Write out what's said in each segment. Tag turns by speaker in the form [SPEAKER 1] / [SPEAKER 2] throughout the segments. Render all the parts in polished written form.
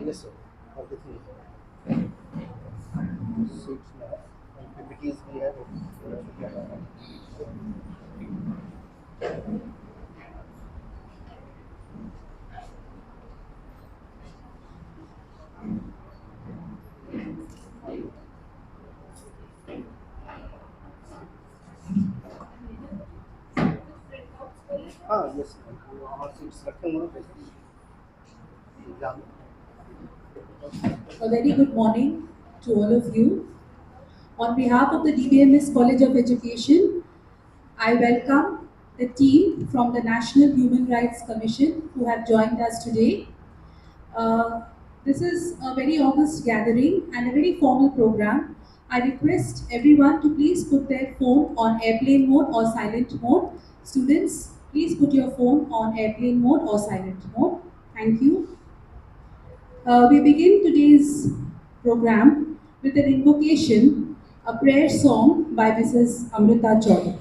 [SPEAKER 1] Yes, sir. Everything suits now. And PPTs we have. Yes. Our seats रखे हुए हैं exam
[SPEAKER 2] A very good morning to all of you. On behalf of the DBMS College of Education, I welcome the team from the National Human Rights Commission who have joined us today. Uh, this is a very august gathering and a very formal program. I request everyone to please put their phone on airplane mode or silent mode. Students, please put your phone on airplane mode or silent mode. Thank you. We begin today's program with an invocation, a prayer song by Mrs. Amrita Chaudhary.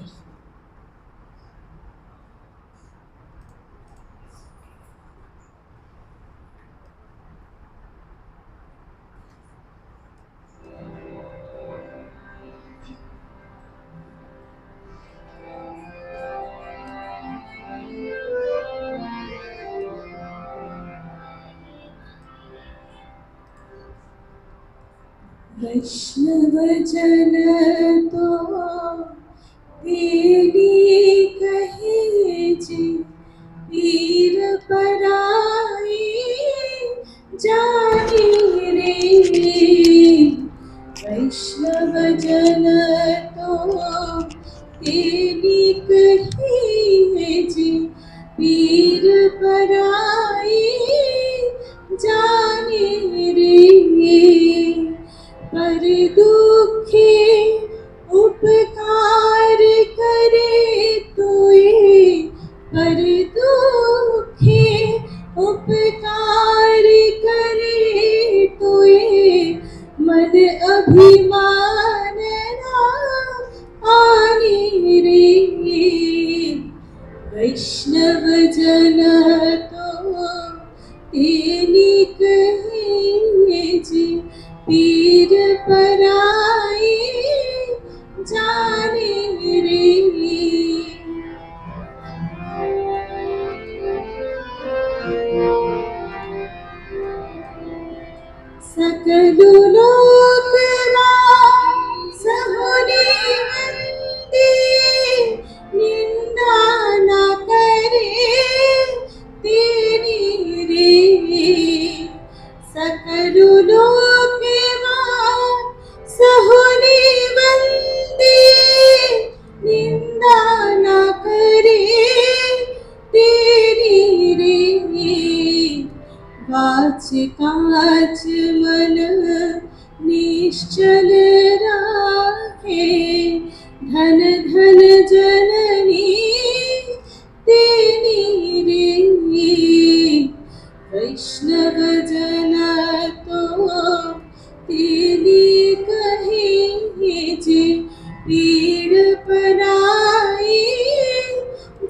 [SPEAKER 2] वैष्णव जन तो तेरी कहे जी पीर पराई जाने रे वैष्णव जन तो तेरी कहे जी पीर पराई जाने रे पर दुखे उपकार करे तोए पर दुखे उपकार करे तोए मन अभिमान ना आने रे वैष्णव जन तो तेरी कहे जी पीर पराई जाने रे सकल लोक सहुने वंदे निंदा न करे तेरी रे सकल लोक सहुने वंदे निंदा न करे तेरी रे वाच काच मन निश्चल राखे धन धन जननी तेरी रे वैष्णव जन तो तेरी कहे जी पीड़ पराई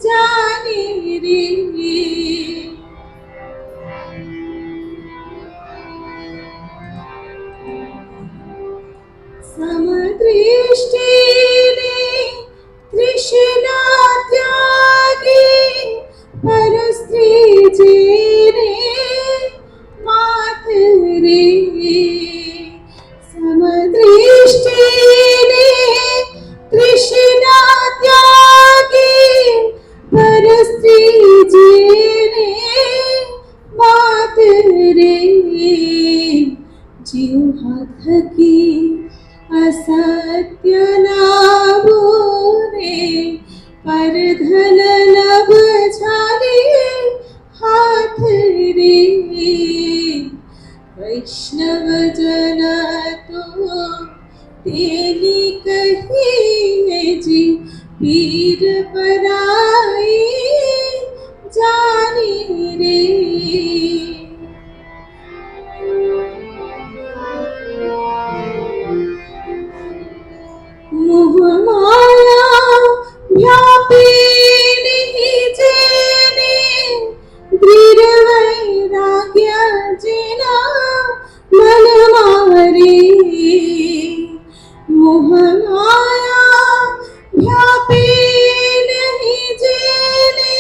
[SPEAKER 2] जाने रे समदृष्टि ने जिह्वा थकी असत्य ना बोले, पर धन लब झाले हाथ रे। वैष्णव जन तो तेली कहिए जी, पीर पराई जाने रे। मोह माया व्यापी नहीं जेने, दृढ़ वैराग्य जिना मन मारे। मोह माया व्यापी नहीं जेने,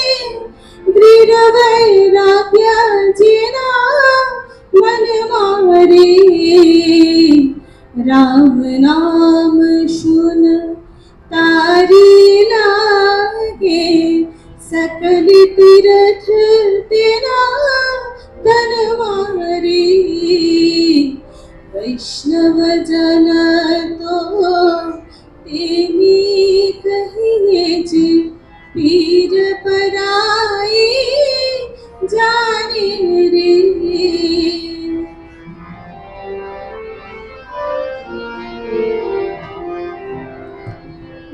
[SPEAKER 2] दृढ़ वैराग्य जिना मन मारे। राम नाम शुन तारी लागे, सकल तीर्थ तेरा तन मारे। वैष्णव जन तो तेनी कहिए जी, पीर पराई जाने रे।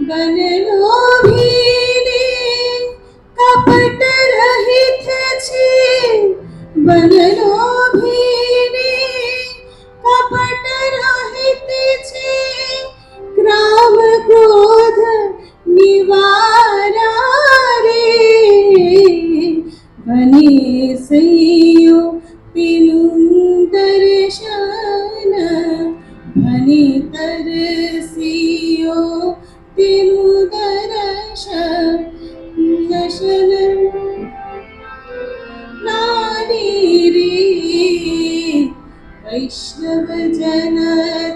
[SPEAKER 2] बन लोभीने कपट रहित छे, बन लोभीने कपट रहित छे, क्राम क्रोध निवारा रे। बने सैयो पिलुं दर्शन, भने तरसियो तिनु दर्शन नारी रे। वैष्णव जन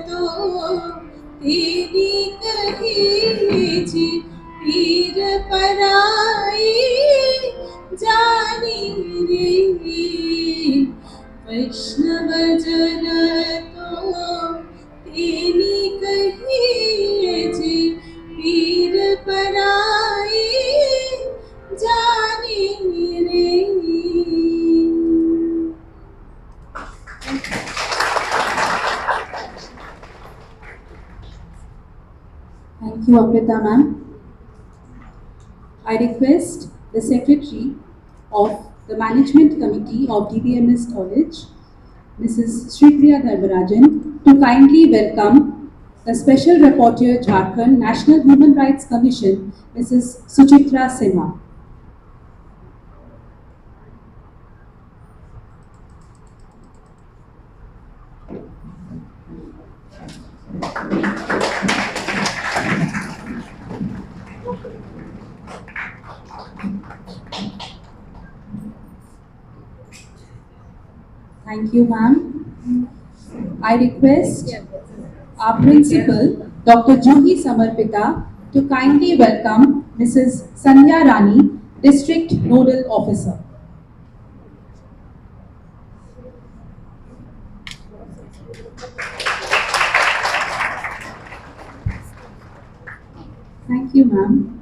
[SPEAKER 2] तो तेरी कहिए जी, पीर पराई जाने रे। वैष्णव जन तो तेरी कहिए जी, पीर पराई जाने रे। Thank you, Amrita ma'am. I request the Secretary of the Management Committee of DBMS College, Mrs. Sripriya Dharmarajan, to kindly welcome the Special Rapporteur Jharkhand National Human Rights Commission, Mrs. Suchitra Sinha. Thank you, ma'am. I request our principal, Dr. Juhi Samarpita, to kindly welcome Mrs. Sandhya Rani, District Nodal Officer. Thank you, ma'am.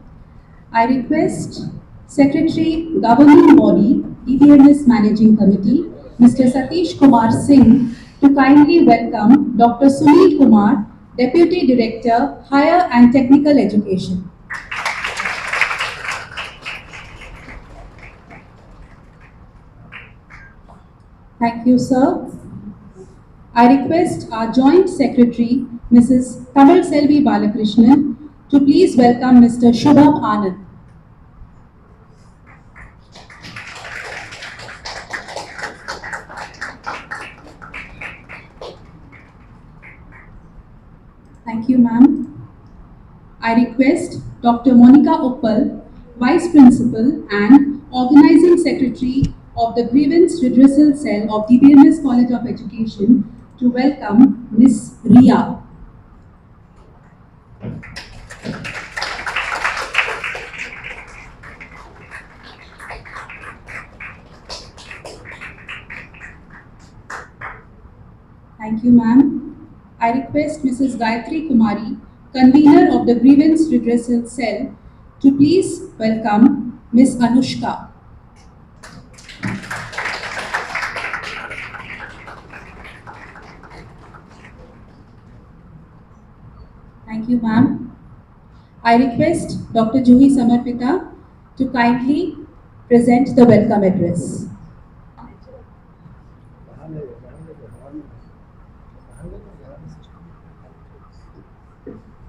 [SPEAKER 2] I request Secretary, Governing Body, DBMS Managing Committee, Mr. Satish Kumar Singh, to kindly welcome Dr. Sunil Kumar, Deputy Director, Higher and Technical Education. Thank you, sir. I request our Joint Secretary, Mrs. Kamal Selvi Balakrishnan, to please welcome Mr. Shubham Anand. Thank you, ma'am. I request Dr. Monica Uppal, Vice Principal and Organizing Secretary of the Grievance Redressal Cell of DBMS College of Education, to welcome Ms. Ria. Thank Thank you, ma'am. I request Mrs. Gayatri Kumari, convener of the Grievance Redressal Cell, to please welcome Ms. Anushka. Thank you, ma'am. I request Dr. Juhi Samarpita to kindly present the welcome address.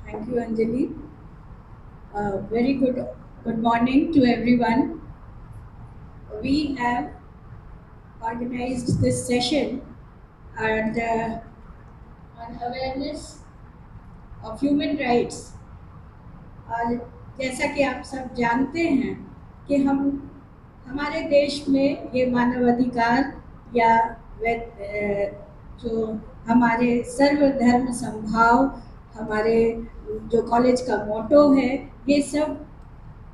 [SPEAKER 2] Thank you, Anjali. Very good morning to everyone. We have organized this session and on awareness of human rights. और जैसा कि आप सब जानते हैं कि हमारे देश में ये मानवाधिकार या जो हमारे सर्वधर्म समभाव, हमारे जो कॉलेज का मोटो है, ये सब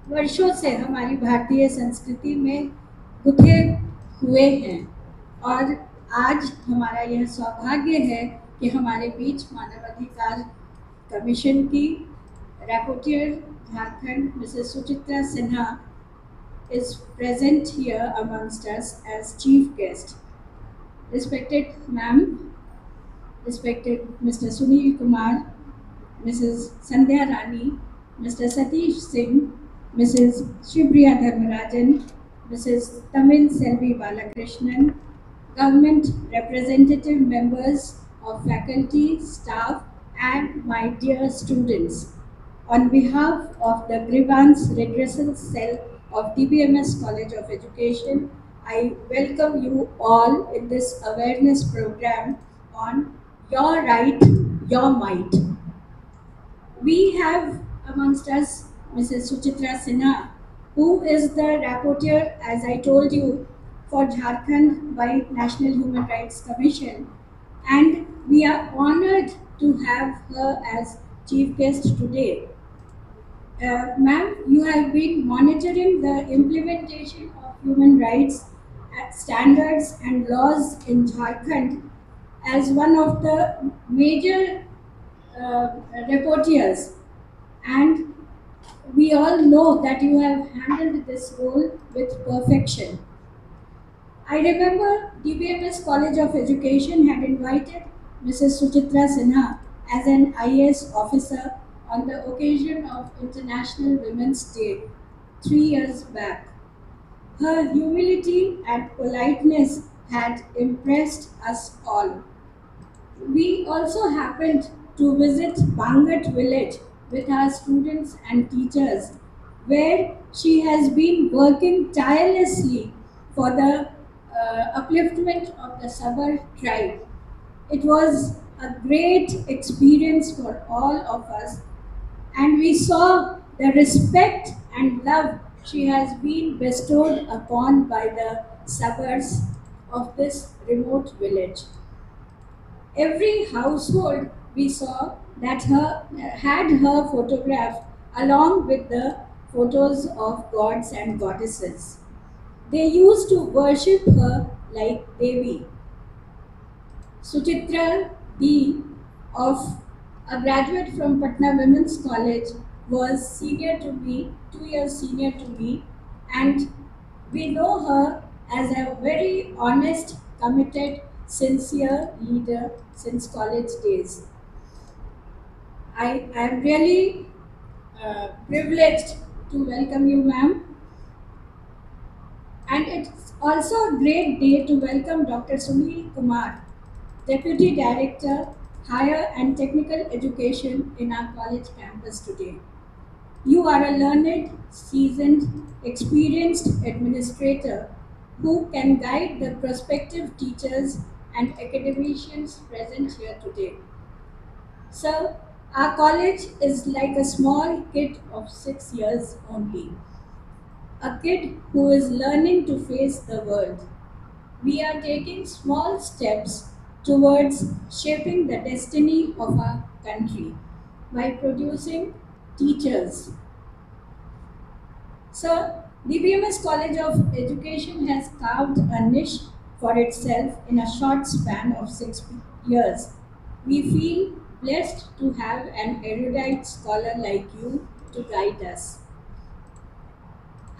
[SPEAKER 2] वर्षों से हमारी भारतीय संस्कृति में गुथे हुए हैं। और आज हमारा यह सौभाग्य है कि हमारे बीच मानवाधिकार कमीशन की rapporteur Jharkhand, Mrs. Suchitra Sinha, is present here amongst us as chief guest. Respected ma'am, respected Mr. Sunil Kumar, Mrs. Sandhya Rani, Mr. Satish Singh, Mrs. Shibriya Dharmarajan, Mrs. Tamil Selvi Balakrishnan, government representative members of faculty, staff, and my dear students. On behalf of the Grievance Redressal Cell of DBMS College of Education, I welcome you all in this awareness program on Your Right, Your Might. We have amongst us Mrs. Suchitra Sinha, who is the rapporteur, as I told you, for Jharkhand by National Human Rights Commission, and we are honored to have her as chief guest today. Ma'am, you have been monitoring the implementation of human rights standards and laws in Jharkhand as one of the major rapporteurs, and we all know that you have handled this role with perfection. I remember DBMS College of Education had invited Mrs. Suchitra Sinha as an IAS officer on the occasion of International Women's Day 3 years back. Her humility and politeness had impressed us all. We also happened to visit Bangat village with our students and teachers, where she has been working tirelessly for the upliftment of the Sabar tribe. It was a great experience for all of us, and we saw the respect and love she has been bestowed upon by the Sabars of this remote village. Every household we saw that had her photograph along with the photos of gods and goddesses. They used to worship her like Devi. Suchitra D, of a graduate from Patna Women's College, was senior to me, 2 years senior to me, and we know her as a very honest, committed, sincere leader since college days. I am really privileged to welcome you, ma'am. And it's also a great day to welcome Dr. Sunil Kumar, Deputy Director, Higher and Technical Education in our college campus today. You are a learned, seasoned, experienced administrator who can guide the prospective teachers and academicians present here today. Sir, our college is like a small kid of 6 years only, a kid who is learning to face the world. We are taking small steps towards shaping the destiny of our country by producing teachers. So, the BMS College of Education has carved a niche for itself in a short span of 6
[SPEAKER 3] years. We feel blessed to have an erudite scholar like you to guide us.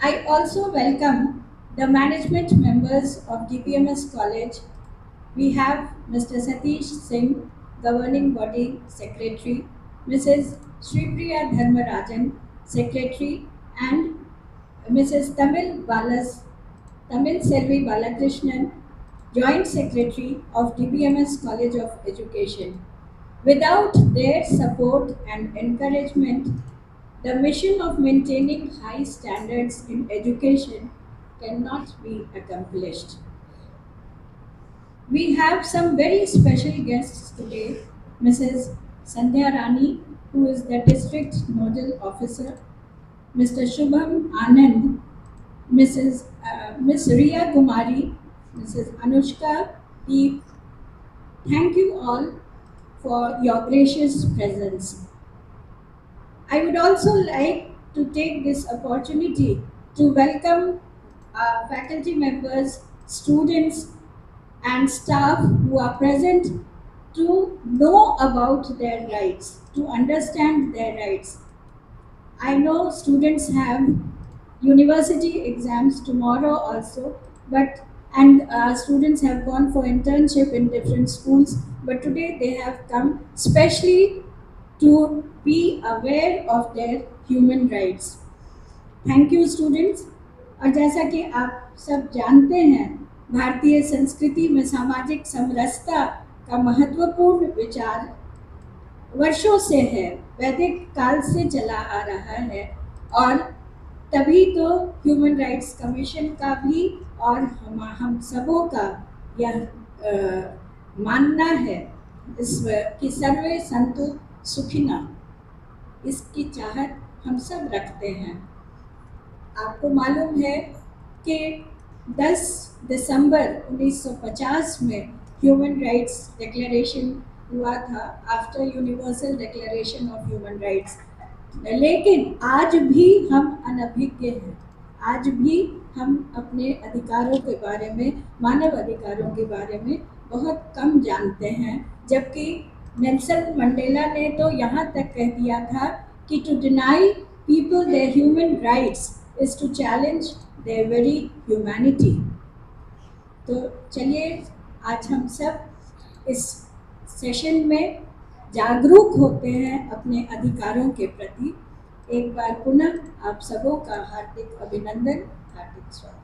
[SPEAKER 3] I also welcome the management members of DPMS College. We have Mr. Satish Singh, Governing Body Secretary, Mrs. Sripriya Dharmarajan, Secretary, and Mrs. Tamil Selvi Balakrishnan, Joint Secretary of DBMS College of Education. Without their support and encouragement, the mission of maintaining high standards in education cannot be accomplished. We have some very special guests today, Mrs. Sandhya Rani, who is the District Nodal Officer, Mr. Shubham Anand, Miss Riya Kumari, Mrs. Anushka Deep. Thank you all for your gracious presence. I would also like to take this opportunity to welcome faculty members, students, and staff who are present to know about their rights, to understand their rights. I know students have university exams tomorrow also, but and students have gone for internship in different schools, but today they have come specially to be aware of their human rights. Thank you students. और जैसा कि आप सब जानते हैं, भारतीय संस्कृति में सामाजिक समरसता का महत्वपूर्ण विचार वर्षों से है, वैदिक काल से चला आ रहा है, और तभी तो ह्यूमन राइट्स कमीशन का भी और हम सबों का यह मानना है कि सर्वे संतु सुखिना, इसकी चाहत हम सब रखते हैं। आपको मालूम है कि 10 दिसंबर 1950 में ह्यूमन राइट्स डिक्लेरेशन हुआ था, after universal declaration of human rights, लेकिन आज भी हम अनभिज्ञ हैं। आज भी हम अपने अधिकारों के बारे में, मानव अधिकारों के बारे में बहुत कम जानते हैं, जबकि नेल्सन मंडेला ने तो यहाँ तक कह दिया था कि to deny people their human rights is to challenge their very humanity. तो चलिए आज हम सब इस सेशन में जागरूक होते हैं अपने अधिकारों के प्रति। एक बार पुनः आप सबों का हार्दिक अभिनंदन, हार्दिक स्वागत।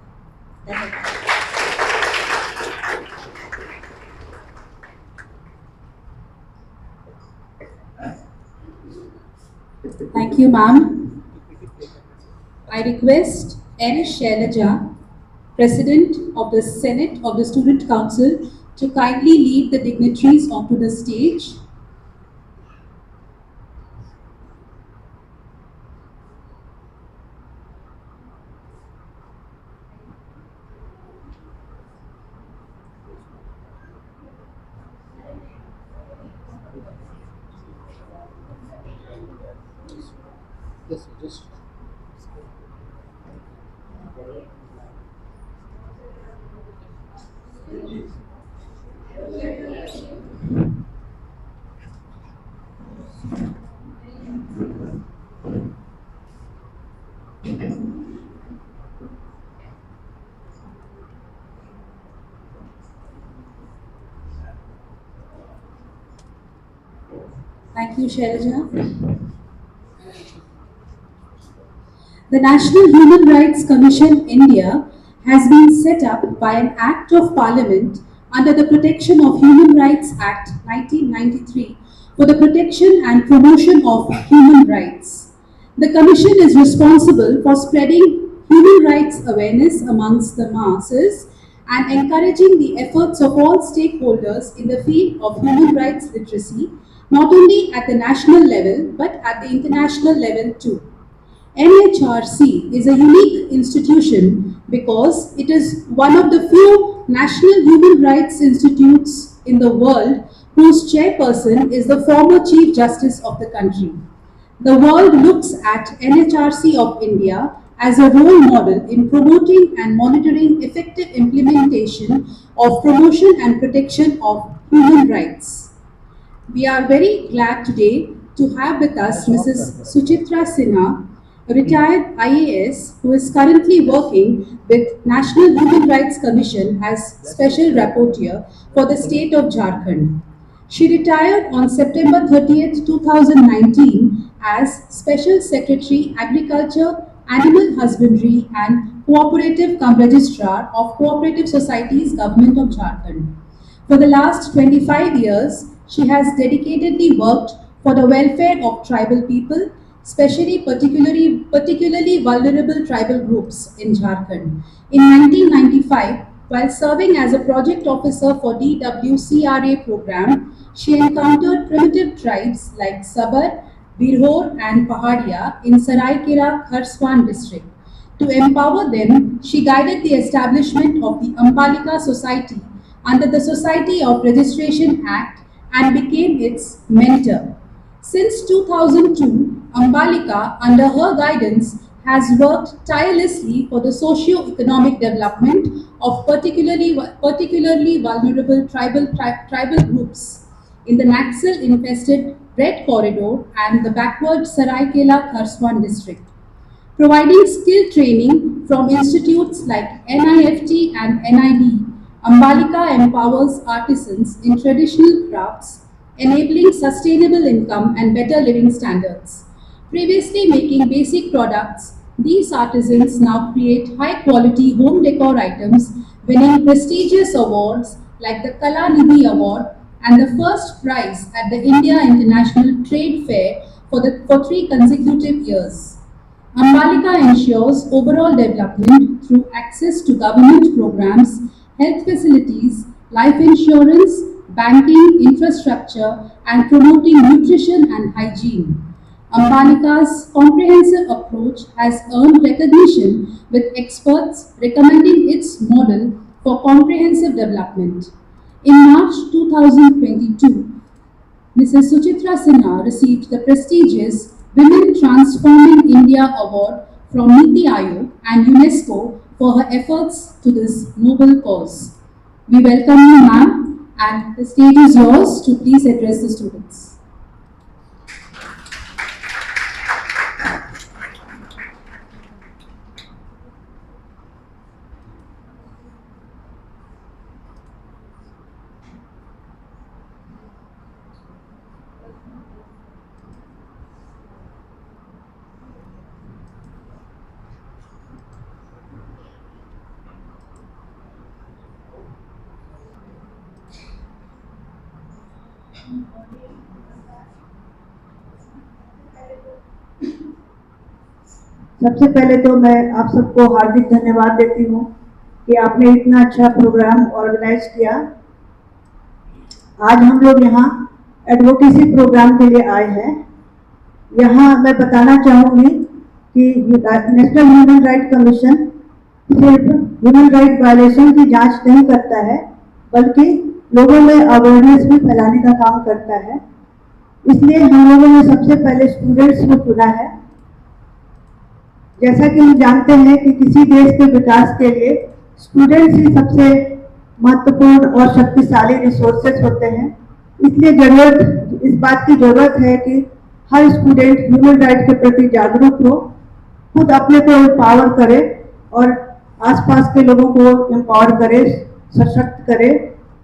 [SPEAKER 3] धन्यवाद।
[SPEAKER 2] Thank you, ma'am. I request N. Shailaja, President of the Senate of the Student Council, to kindly lead the dignitaries onto the stage.
[SPEAKER 1] Yes, just
[SPEAKER 2] Thank you, Shailaja. The National Human Rights Commission India has been set up by an Act of Parliament under the Protection of Human Rights Act 1993 for the protection and promotion of human rights. The Commission is responsible for spreading human rights awareness amongst the masses and encouraging the efforts of all stakeholders in the field of human rights literacy, not only at the national level but at the international level too. NHRC is a unique institution because it is one of the few national human rights institutes in the world whose chairperson is the former Chief Justice of the country. The world looks at NHRC of India as a role model in promoting and monitoring effective implementation of promotion and protection of human rights. We are very glad today to have with us Mrs. Suchitra Sinha, a retired IAS who is currently working with National Human Rights Commission as Special Rapporteur for the state of Jharkhand. She retired on September 30th, 2019 as Special Secretary Agriculture, Animal Husbandry and Cooperative Cum Registrar of Cooperative Societies Government of Jharkhand. For the last 25 years, she has dedicatedly worked for the welfare of tribal people, especially particularly vulnerable tribal groups in Jharkhand. In 1995, while serving as a project officer for DWCRA program, she encountered primitive tribes like Sabar, Birhor and Pahadia in Saraikela, Kharswan district. To empower them, she guided the establishment of the Ambalika Society under the Society of Registration Act and became its mentor. Since 2002, Ambalika, under her guidance, has worked tirelessly for the socio-economic development of particularly vulnerable tribal groups in the Naxal-infested Red Corridor and the backward Saraikela Kharswan district. Providing skill training from institutes like NIFT and NID, Ambalika empowers artisans in traditional crafts, enabling sustainable income and better living standards. Previously making basic products, these artisans now create high-quality home decor items, winning prestigious awards like the Kala Nidhi Award and the first prize at the India International Trade Fair for 3 consecutive years. Ambalika ensures overall development through access to government programs, health facilities, life insurance, banking, infrastructure, and promoting nutrition and hygiene. Ambalika's comprehensive approach has earned recognition with experts recommending its model for comprehensive development. In March 2022, Mrs. Suchitra Sinha received the prestigious Women Transforming India Award from Niti Aayog and UNESCO for her efforts to this noble cause. We welcome you, ma'am, and the stage is yours to please address the students.
[SPEAKER 4] सबसे पहले तो मैं आप सबको हार्दिक धन्यवाद देती हूँ कि आपने इतना अच्छा प्रोग्राम ऑर्गेनाइज किया। आज हम लोग यहाँ एडवोकेसी प्रोग्राम के लिए आए हैं। यहाँ मैं बताना चाहूँगी कि नेशनल ह्यूमन राइट कमीशन सिर्फ ह्यूमन राइट वायलेशन की जांच नहीं करता है, बल्कि लोगों में अवेयरनेस भी फैलाने का काम करता है। इसलिए हम लोगों ने सबसे पहले स्टूडेंट्स को चुना है। जैसा कि हम जानते हैं कि किसी देश के विकास के लिए स्टूडेंट्स ही सबसे महत्वपूर्ण और शक्तिशाली रिसोर्सेस होते हैं। इसलिए इस बात की जरूरत है कि हर स्टूडेंट ह्यूमन राइट के प्रति जागरूक हो, खुद अपने को एम्पावर करे और आसपास के लोगों को एम्पावर करे, सशक्त करे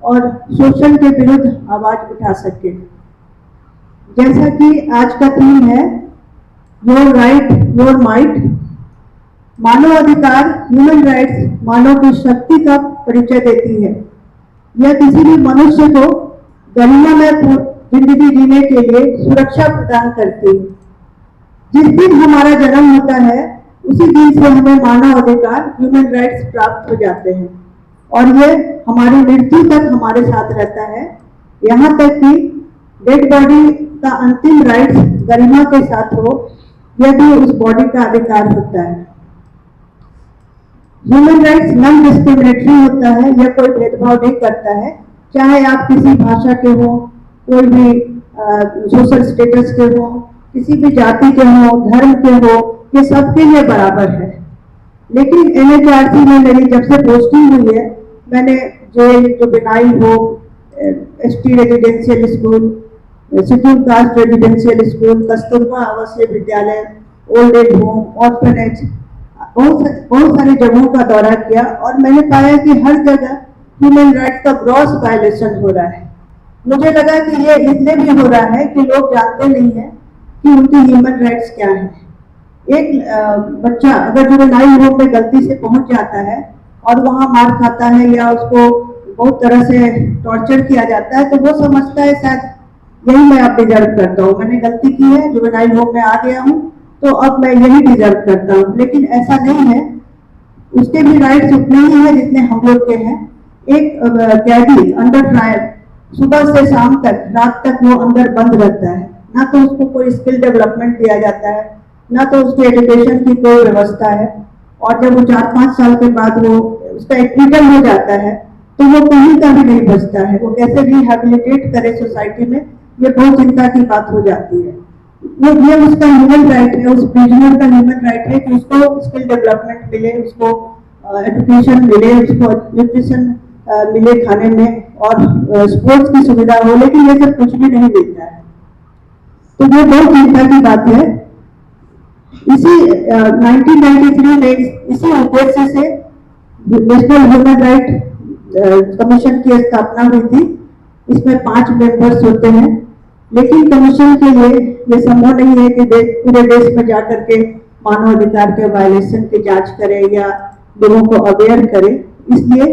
[SPEAKER 4] और शोषण के विरुद्ध आवाज उठा सके। जैसा कि आज का थीम है योर राइट योर माइट, मानव अधिकार ह्यूमन राइट्स मानव की शक्ति का परिचय देती है। यह किसी भी मनुष्य को गरिमामय जिंदगी जीने के लिए सुरक्षा प्रदान करती है। जिस दिन हमारा जन्म होता है उसी दिन से हमें मानव अधिकार ह्यूमन राइट्स प्राप्त हो जाते हैं और ये हमारी मृत्यु तक हमारे साथ रहता है। यहाँ तक कि डेड बॉडी का अंतिम राइट्स गरिमा के साथ हो, यह भी उस बॉडी का अधिकार होता है। ह्यूमन राइट्स नॉन डिस्क्रिमिनेटरी होता है, यह कोई भेदभाव नहीं करता है, चाहे आप किसी भाषा के हो, कोई भी सोशल स्टेटस के हो, किसी भी जाति के हो, धर्म के हो, ये सबके लिए बराबर है। लेकिन NHRC में मेरी जब से पोस्टिंग हुई है, मैंने जेल जो बिनाई हो, ST residential school, schedule caste residential school, Kasturba आवासीय विद्यालय, ओल्ड एज होम, ऑर्फनेज, बहुत सारी जगहों का दौरा किया और मैंने पाया कि हर जगह ह्यूमन राइट्स का ग्रॉस वायलेशन हो रहा है। मुझे लगा कि ये इसलिए भी हो रहा है कि लोग जानते नहीं है कि उनकी ह्यूमन राइट्स क्या है। एक बच्चा अगर जुवेनाइल होम में गलती से पहुंच जाता है और वहां मार खाता है या उसको बहुत तरह से टॉर्चर किया जाता है, तो वो समझता है शायद यही मैं अब डिजर्व करता हूँ, मैंने गलती की है, जुवेनाइल होम में आ गया हूँ तो अब मैं यही डिजर्व करता हूँ। लेकिन ऐसा नहीं है, उसके भी राइट्स उतने ही हैं जितने हम लोग के हैं। एक कैदी अंडर ट्रायल सुबह से शाम तक, रात तक वो अंदर बंद रहता है, ना तो उसको कोई स्किल डेवलपमेंट दिया जाता है, ना तो उसके एजुकेशन की कोई व्यवस्था है। और जब वो 4-5 साल के बाद वो उसका एक्विटल हो जाता है तो वो कहीं का भी नहीं बचता है। वो कैसे रिहेबिलिटेट करे सोसाइटी में, ये बहुत चिंता की बात हो जाती है। ये उसका ह्यूमन राइट है, उस प्रिजनर का ह्यूमन राइट है कि उसको स्किल डेवलपमेंट मिले, उसको एजुकेशन मिले, उसको न्यूट्रिशन मिले खाने में और स्पोर्ट्स की सुविधा हो, लेकिन ये सब कुछ भी नहीं मिलता है। तो ये बहुत चिंता की बात है। इसी 1993 में इसी उद्देश्य से नेशनल ह्यूमन राइट कमीशन की स्थापना हुई थी। इसमें 5 मेंबर्स होते हैं, लेकिन कमीशन के लिए ये संभव नहीं है कि पूरे देश में जाकर के मानवाधिकार के वायलेशन की जांच करे या लोगों को अवेयर करे। इसलिए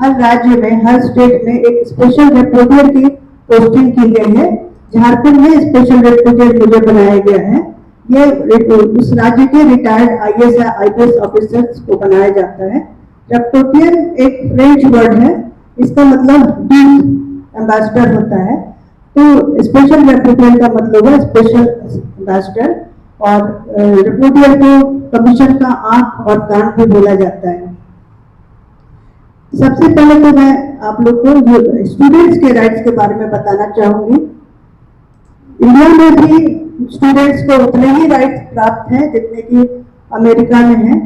[SPEAKER 4] हर राज्य में, हर स्टेट में एक स्पेशल रिपोर्टर की पोस्टिंग की गई है। झारखंड में स्पेशल रिपोर्टर मुझे बनाया गया है। ये उस राज्य के रिटायर्ड IAS या IPS ऑफिसर्स को बनाया जाता है। रिपोर्टर एक फ्रेंच वर्ड है, इसका मतलब डीप एम्बेसडर होता है। तो स्पेशल रिपोर्टर का मतलब है स्पेशल एम्बेसडर, और रिपोर्टर को कमीशन का आंख और कान भी बोला जाता है। सबसे पहले तो मैं आप लोग को स्टूडेंट्स के राइट्स के बारे में बताना चाहूंगी। इंडिया में भी स्टूडेंट्स को उतने ही राइट्स प्राप्त हैं जितने कि अमेरिका में है।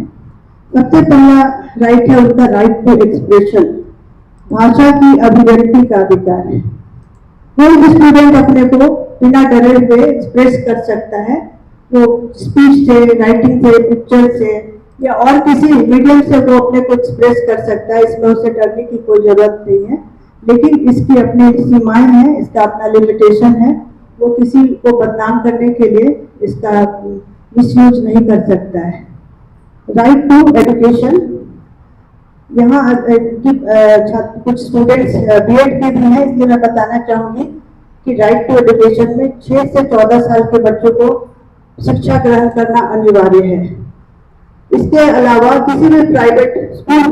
[SPEAKER 4] सबसे पहला राइट है उनका राइट टू एक्सप्रेशन, भाषा की अभिव्यक्ति का अधिकार है। कोई भी स्टूडेंट अपने को बिना डरे हुए एक्सप्रेस कर सकता है। वो स्पीच से, राइटिंग से, पिक्चर से या और किसी मीडियम से वो अपने को एक्सप्रेस कर सकता है। इसमें उसे डरने की कोई जरूरत नहीं है, लेकिन इसकी अपनी सीमाएं हैं, इसका अपना लिमिटेशन है। वो किसी को बदनाम करने के लिए इसका मिसयूज नहीं कर सकता है। राइट टू एजुकेशन, यहाँ कुछ स्टूडेंट्स BEd के भी हैं, इसलिए मैं बताना चाहूंगी कि राइट टू एजुकेशन में 6 से 14 साल के बच्चों को शिक्षा ग्रहण करना अनिवार्य है। इसके अलावा किसी भी प्राइवेट स्कूल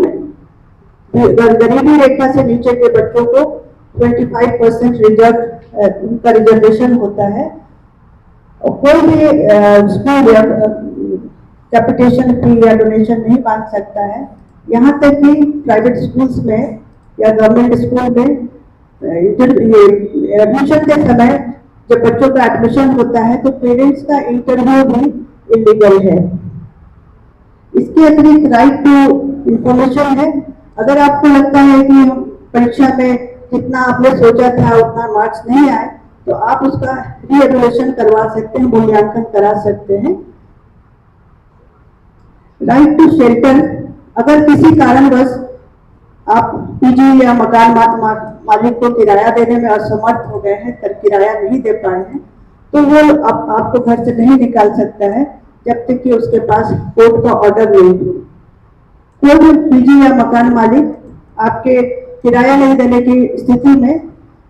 [SPEAKER 4] में गरीबी रेखा से नीचे के बच्चों को 25% उनका रिजर्वेशन होता है। और कोई भी स्कूल या कैपिटेशन फी या डोनेशन नहीं मांग सकता है। यहाँ तक कि प्राइवेट स्कूल्स में या गवर्नमेंट स्कूल में एडमिशन के समय जब बच्चों का एडमिशन होता है तो पेरेंट्स का इंटरव्यू भी इलीगल है। इसके अतिरिक्त राइट टू इंफॉर्मेशन है। अगर आपको लगता है कि परीक्षा में जितना आपने सोचा था उतना मार्क्स नहीं आए, तो आप उसका रीएवल्यूएशन करवा सकते हैं, मूल्यांकन करा सकते हैं। राइट टू शेल्टर, अगर किसी कारणवश आप PG या मकान मालिक को किराया देने में असमर्थ हो गए हैं, कर किराया नहीं दे पाए हैं, तो वो आपको घर से नहीं निकाल सकता है जब तक कि उसके पास कोर्ट का ऑर्डर नहीं हो। कोई भी PG या मकान मालिक आपके किराया नहीं देने की स्थिति में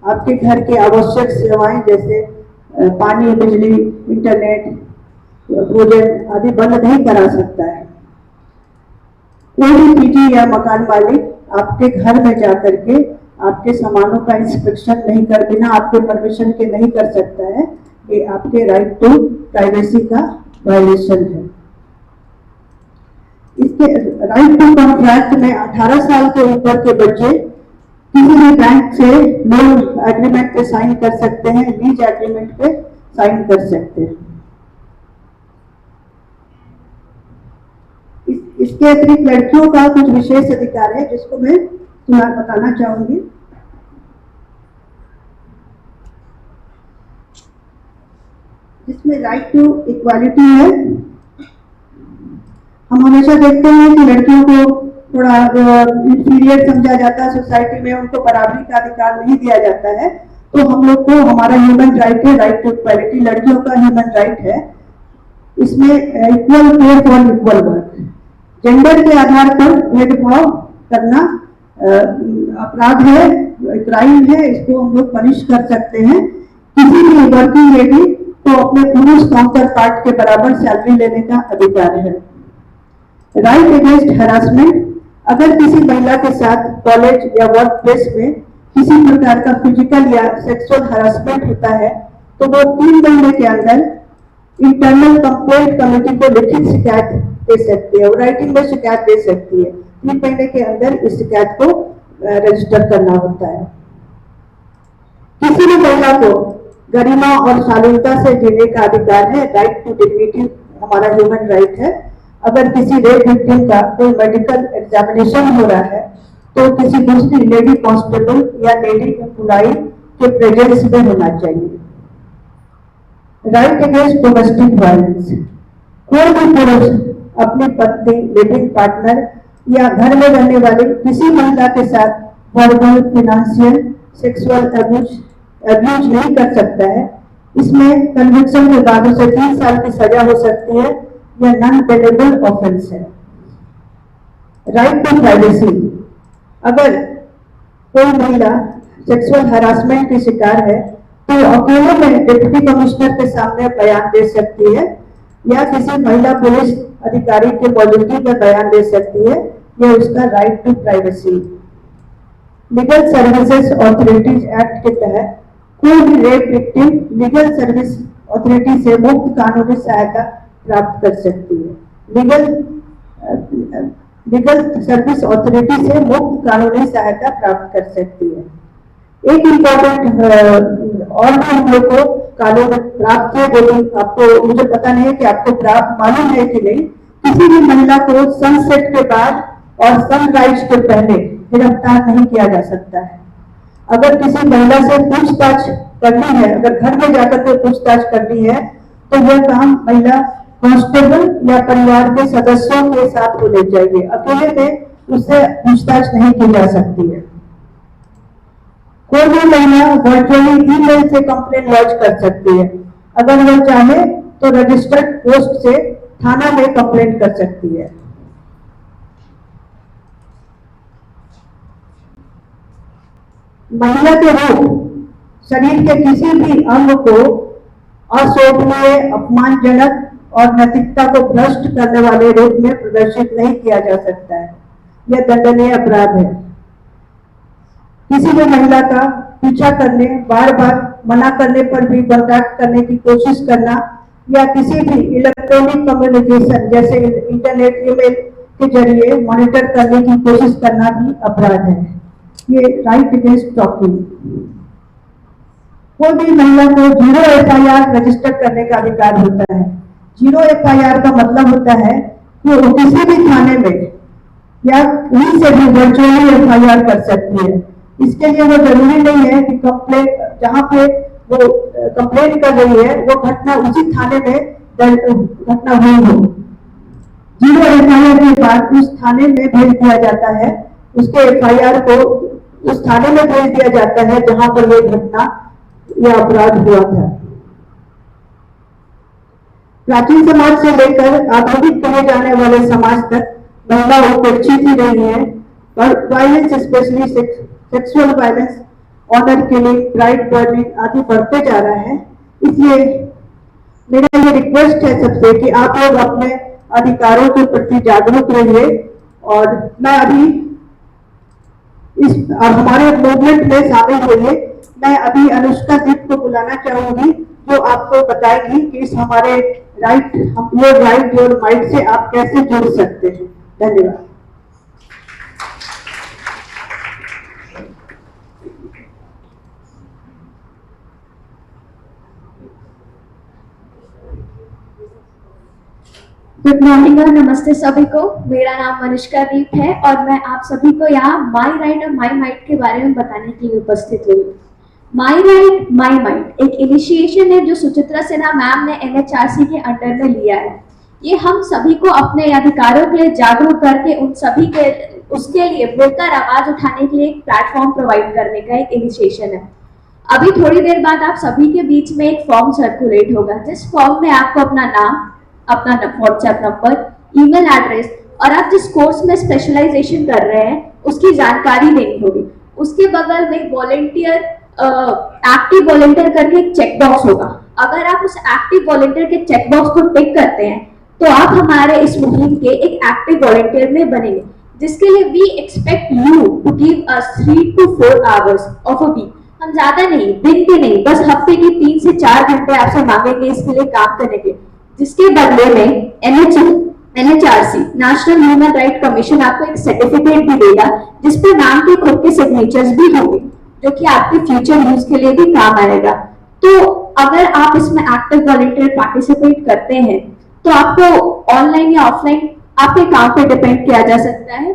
[SPEAKER 4] आपके घर की आवश्यक सेवाएं जैसे पानी, बिजली, इंटरनेट, भोजन आदि बंद नहीं करा सकता है। कोई भी PG या मकान मालिक आपके घर में जाकर के आपके सामानों का इंस्पेक्शन नहीं कर, बिना आपके परमिशन के नहीं कर सकता है। ये आपके राइट टू प्राइवेसी का वायलेशन है। इसके राइट टू कॉन्ट्रैक्ट में 18 साल के ऊपर के बच्चे किसी भी बैंक से लोन एग्रीमेंट पे साइन कर सकते हैं, लीज एग्रीमेंट पे साइन कर सकते हैं। इसके अतिरिक्त लड़कियों का कुछ विशेष अधिकार है जिसको मैं तुम्हें बताना चाहूंगी। इसमें राइट टू इक्वालिटी है। हम हमेशा देखते हैं कि लड़कियों को थोड़ा इंफीरियर समझा जाता है सोसाइटी में, उनको बराबरी का अधिकार नहीं दिया जाता है। तो हम लोग को हमारा ह्यूमन राइट है, राइट टू इक्वालिटी, लड़कियों का ह्यूमन राइट है। इसमें equal pay for equal work, gender के आधार पर भेदभाव करना अपराध है, क्राइम है, इसको हम लोग पनिश कर सकते हैं। किसी भी वर्किंग लेडी को अपने पुरुष काउंटर पार्ट के बराबर सैलरी लेने का अधिकार है। राइट अगेंस्ट हरासमेंट, अगर किसी महिला के साथ कॉलेज या वर्क प्लेस में किसी प्रकार का फिजिकल या सेक्सुअल हरासमेंट होता है तो वो 3 महीने के अंदर इंटरनल कंप्लेंट कमेटी को लिखित शिकायत दे सकती है, राइटिंग में शिकायत दे सकती है। 3 महीने के अंदर इस शिकायत को रजिस्टर करना होता है। किसी भी महिला को गरिमा और शालीनता से जीने का अधिकार है, राइट टू डिग्निटी हमारा ह्यूमन राइट है। अगर किसी रेप विक्टिम का कोई मेडिकल एग्जामिनेशन हो रहा है तो किसी दूसरी लेडी कांस्टेबल या लेडी एम्प्लॉई के प्रेजेंस में होना चाहिए। राइट अगेंस्ट डोमेस्टिक वायलेंस, कोई भी पुरुष अपनी पत्नी, लिविंग पार्टनर या घर में रहने वाली किसी महिला के साथ वर्बल, फिनेंशियल, सेक्सुअल अब्यूज नहीं कर सकता है। इसमें कन्विक्शन के बाद उसे 3 साल की सजा हो सकती है, यह नॉन बेलेबल ऑफेंस है। राइट टू प्राइवेसी, अगर कोई महिला सेक्सुअल हरासमेंट की शिकार है तो अकेले में डिप्टी कमिश्नर के सामने बयान दे सकती है या किसी महिला पुलिस अधिकारी की मौजूदगी में बयान दे सकती है, यह उसका right to privacy. Legal services authorities act के तहत कोई भी rape victim legal service authority से मुफ्त कानूनी सहायता प्राप्त कर सकती है। लीगल सर्विस अथॉरिटी से मुफ्त कानूनी सहायता प्राप्त कर सकती है। एक इम्पोर्टेंट और भी हम लोग को कानून प्राप्त है, लेकिन आपको, मुझे पता नहीं है कि आपको प्राप्त मालूम है कि नहीं, किसी भी महिला को सनसेट के बाद और सनराइज के पहले गिरफ्तार नहीं किया जा सकता है। अगर किसी महिला से पूछताछ करनी है, अगर घर में जाकर के पूछताछ करनी है तो यह काम महिला कांस्टेबल या परिवार के सदस्यों के साथ होने चाहिए, अकेले में उससे पूछताछ नहीं की जा सकती है। कोई भी महिला वर्चुअली ईमेल से कंप्लेंट लॉन्च कर सकती है, अगर वह चाहे तो रजिस्टर्ड पोस्ट से थाना में कंप्लेंट कर सकती है। महिला के रूप शरीर के किसी भी अंग को अशोभनीय, अपमानजनक और नैतिकता को भ्रष्ट करने वाले रूप में प्रदर्शित नहीं किया जा सकता है, यह दंडनीय अपराध है। किसी भी महिला का पीछा करने, बार बार मना करने पर भी कांटेक्ट करने की कोशिश करना या किसी भी इलेक्ट्रॉनिक कम्युनिकेशन जैसे इंटरनेट, ईमेल के जरिए मॉनिटर करने की कोशिश करना भी अपराध है। ये राइट अगेंस्ट स्टॉकिंग। कोई भी महिला को 0 FIR रजिस्टर करने का अधिकार होता है। 0 FIR का मतलब होता है कि वो किसी भी थाने में या कहीं से भी वर्चुअली FIR कर सकती है। इसके लिए वो जरूरी नहीं है कि कंप्लेंट, जहाँ पे वो कंप्लेंट कर रही है वो घटना उसी थाने में घटना हुई हो। 0 FIR के बाद उस थाने में भेज दिया जाता है, उसके FIR को उस थाने में भेज दिया जाता है जहां पर ये घटना या अपराध हुआ था। प्राचीन समाज से लेकर आधुनिक कहे जाने वाले समाज तक महिला उपेक्षित ही रही है, और violence, especially sexual violence, honour killing, bride burning आदि बढ़ते जा रहा है। इसलिए मेरा ये रिक्वेस्ट है सबसे कि आप लोग अपने अधिकारों के प्रति जागरूक रहिए। और मैं अभी और हमारे मूवमेंट में शामिल होइए। मैं अभी अनुष्का दीप को बुलाना चाहूंगी जो आपको बताएगी कि इस हमारे your right your might say आप कैसे जुड़ सकते हैं। धन्यवाद।
[SPEAKER 5] गुड मॉर्निंग और नमस्ते सभी को। मेरा नाम अनुष्का दीप है और मैं आप सभी को यहाँ माई राइट और माई माइट के बारे में बताने के लिए उपस्थित हुई। माई राइट माई माइंड एक इनिशिएशन है जो सुचित्रा सिन्हा मैम ने NHRC के अंडर में लिया है। ये हम सभी को अपने अधिकारों के लिए जागरूक करके उन सभी के उसके लिए बोलकर आवाज उठाने के लिए एक प्लेटफॉर्म प्रोवाइड करने का एक इनिशिएशन है। अभी थोड़ी देर बाद आप सभी के बीच में एक फॉर्म सर्कुलेट होगा, जिस फॉर्म में आपको अपना नाम, अपना व्हाट्सएप नंबर, ईमेल एड्रेस और आप जिस कोर्स में स्पेशलाइजेशन कर रहे हैं उसकी जानकारी देनी होगी। उसके बगल में वॉलेंटियर एक्टिव वॉलेंटियर करके एक चेक बॉक्स होगा। अगर आप उस एक्टिव वॉलेंटियर के चेक बॉक्स को टिक करते हैं तो आप हमारे इस मुहिम के एक एक्टिव वॉलेंटियर में बनेंगे, जिसके लिए we expect you to give us 3 to 4 hours of a week. हम ज्यादा नहीं, दिन के नहीं, बस हफ्ते के 3 से 4 घंटे आपसे मांगेंगे इसके लिए काम करने के, जिसके बदले में NHRC national human right commission आपको एक सर्टिफिकेट भी देगा जिस पर नाम के खुद के सिग्नेचर्स भी होंगे, जो कि आपके फ्यूचर यूज के लिए भी काम आएगा। तो अगर आप इसमें एक्टिव वॉलंटियर पार्टिसिपेट करते हैं तो आपको ऑनलाइन या ऑफलाइन आपके काम पे डिपेंड किया जा सकता है,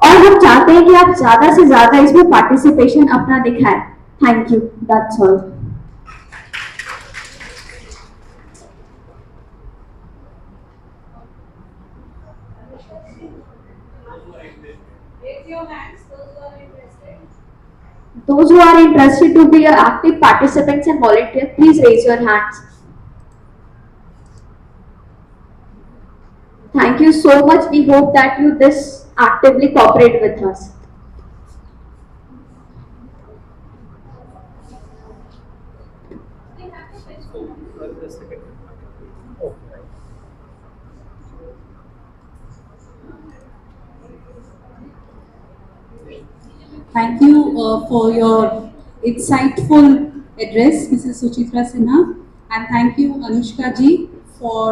[SPEAKER 5] और हम चाहते हैं कि आप ज्यादा से ज्यादा इसमें पार्टिसिपेशन अपना दिखाएं। Thank you, that's all. Those who are interested to be active participants and volunteer, please raise your hands. Thank you so much. We hope that you this actively cooperate with us.
[SPEAKER 2] Thank you for your insightful address, Mrs. Suchitra Sinha, and thank you, Anushka ji, for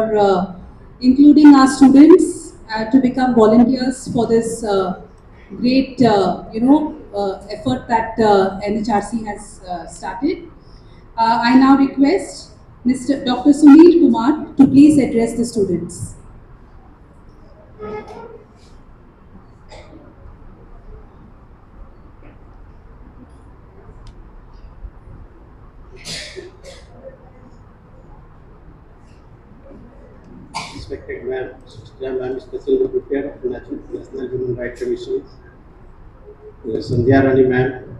[SPEAKER 2] including our students to become volunteers for this great, effort that NHRC has started. I now request Mr. Dr. Sunil Kumar to please address the students.
[SPEAKER 6] Respected Ma'am, Ma'am is specially prepared of the National Human Rights Commission. Sandhya Rani Ma'am,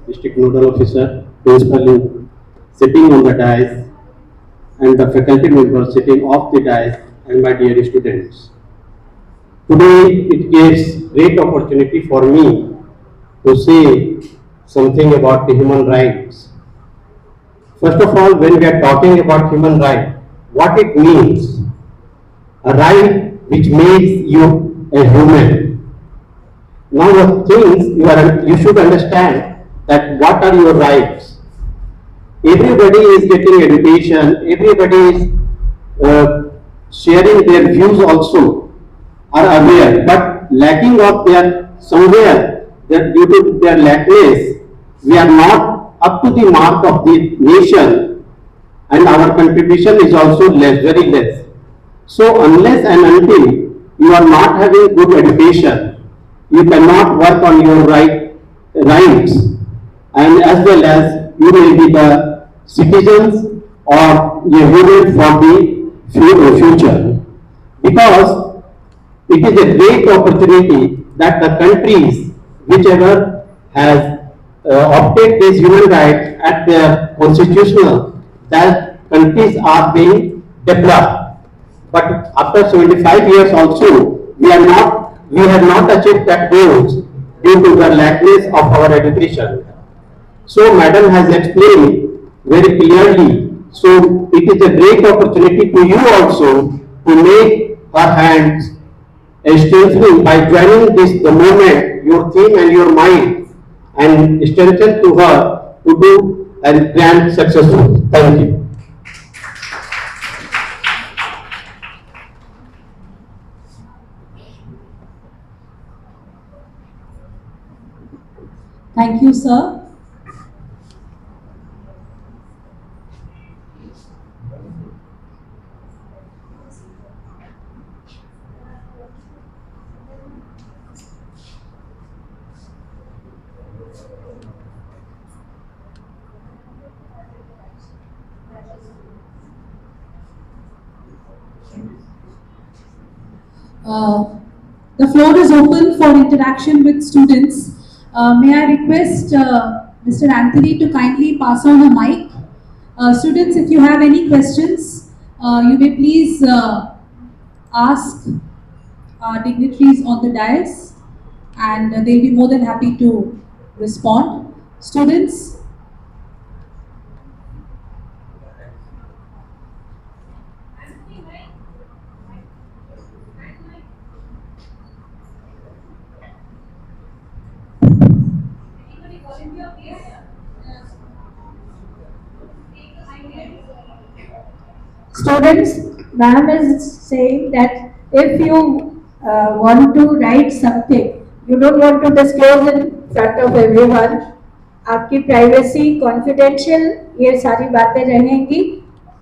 [SPEAKER 6] District Nodal Officer, Principal sitting on the dais, and the faculty members sitting off the dais, and my dear students. Today it gives great opportunity for me to say something about the human rights. First of all, when we are talking about human rights, what it means? A right which makes you a human. Now the things you should understand that what are your rights. Everybody is getting education, everybody is sharing their views also, are aware, but lacking of their somewhere, that due to their lackness, we are not up to the mark of the nation, and our contribution is also less, very less. So unless and until you are not having good education, you cannot work on your rights, and as well as you will be the citizens or a human for the future. Because it is a great opportunity that the countries whichever has opted these human rights at their constitutional, that countries are being developed. But after 75 years also, we have not achieved that goals due to the lackness of our education. So Madam has explained very clearly. So it is a great opportunity to you also to make her hands strengthening by joining the movement, your theme and your mind, and strengthen to her to do a grand successful. Thank you.
[SPEAKER 2] Thank you, sir. The floor is open for interaction with students. May I request Mr. Anthony to kindly pass on a mic. Students, if you have any questions, you may please ask our dignitaries on the dais, and they'll be more than happy to respond. Students,
[SPEAKER 3] Students, ma'am is saying that if you want to write something, you don't want to disclose in front of everyone. आपकी privacy confidential ये सारी बातें रहेंगी,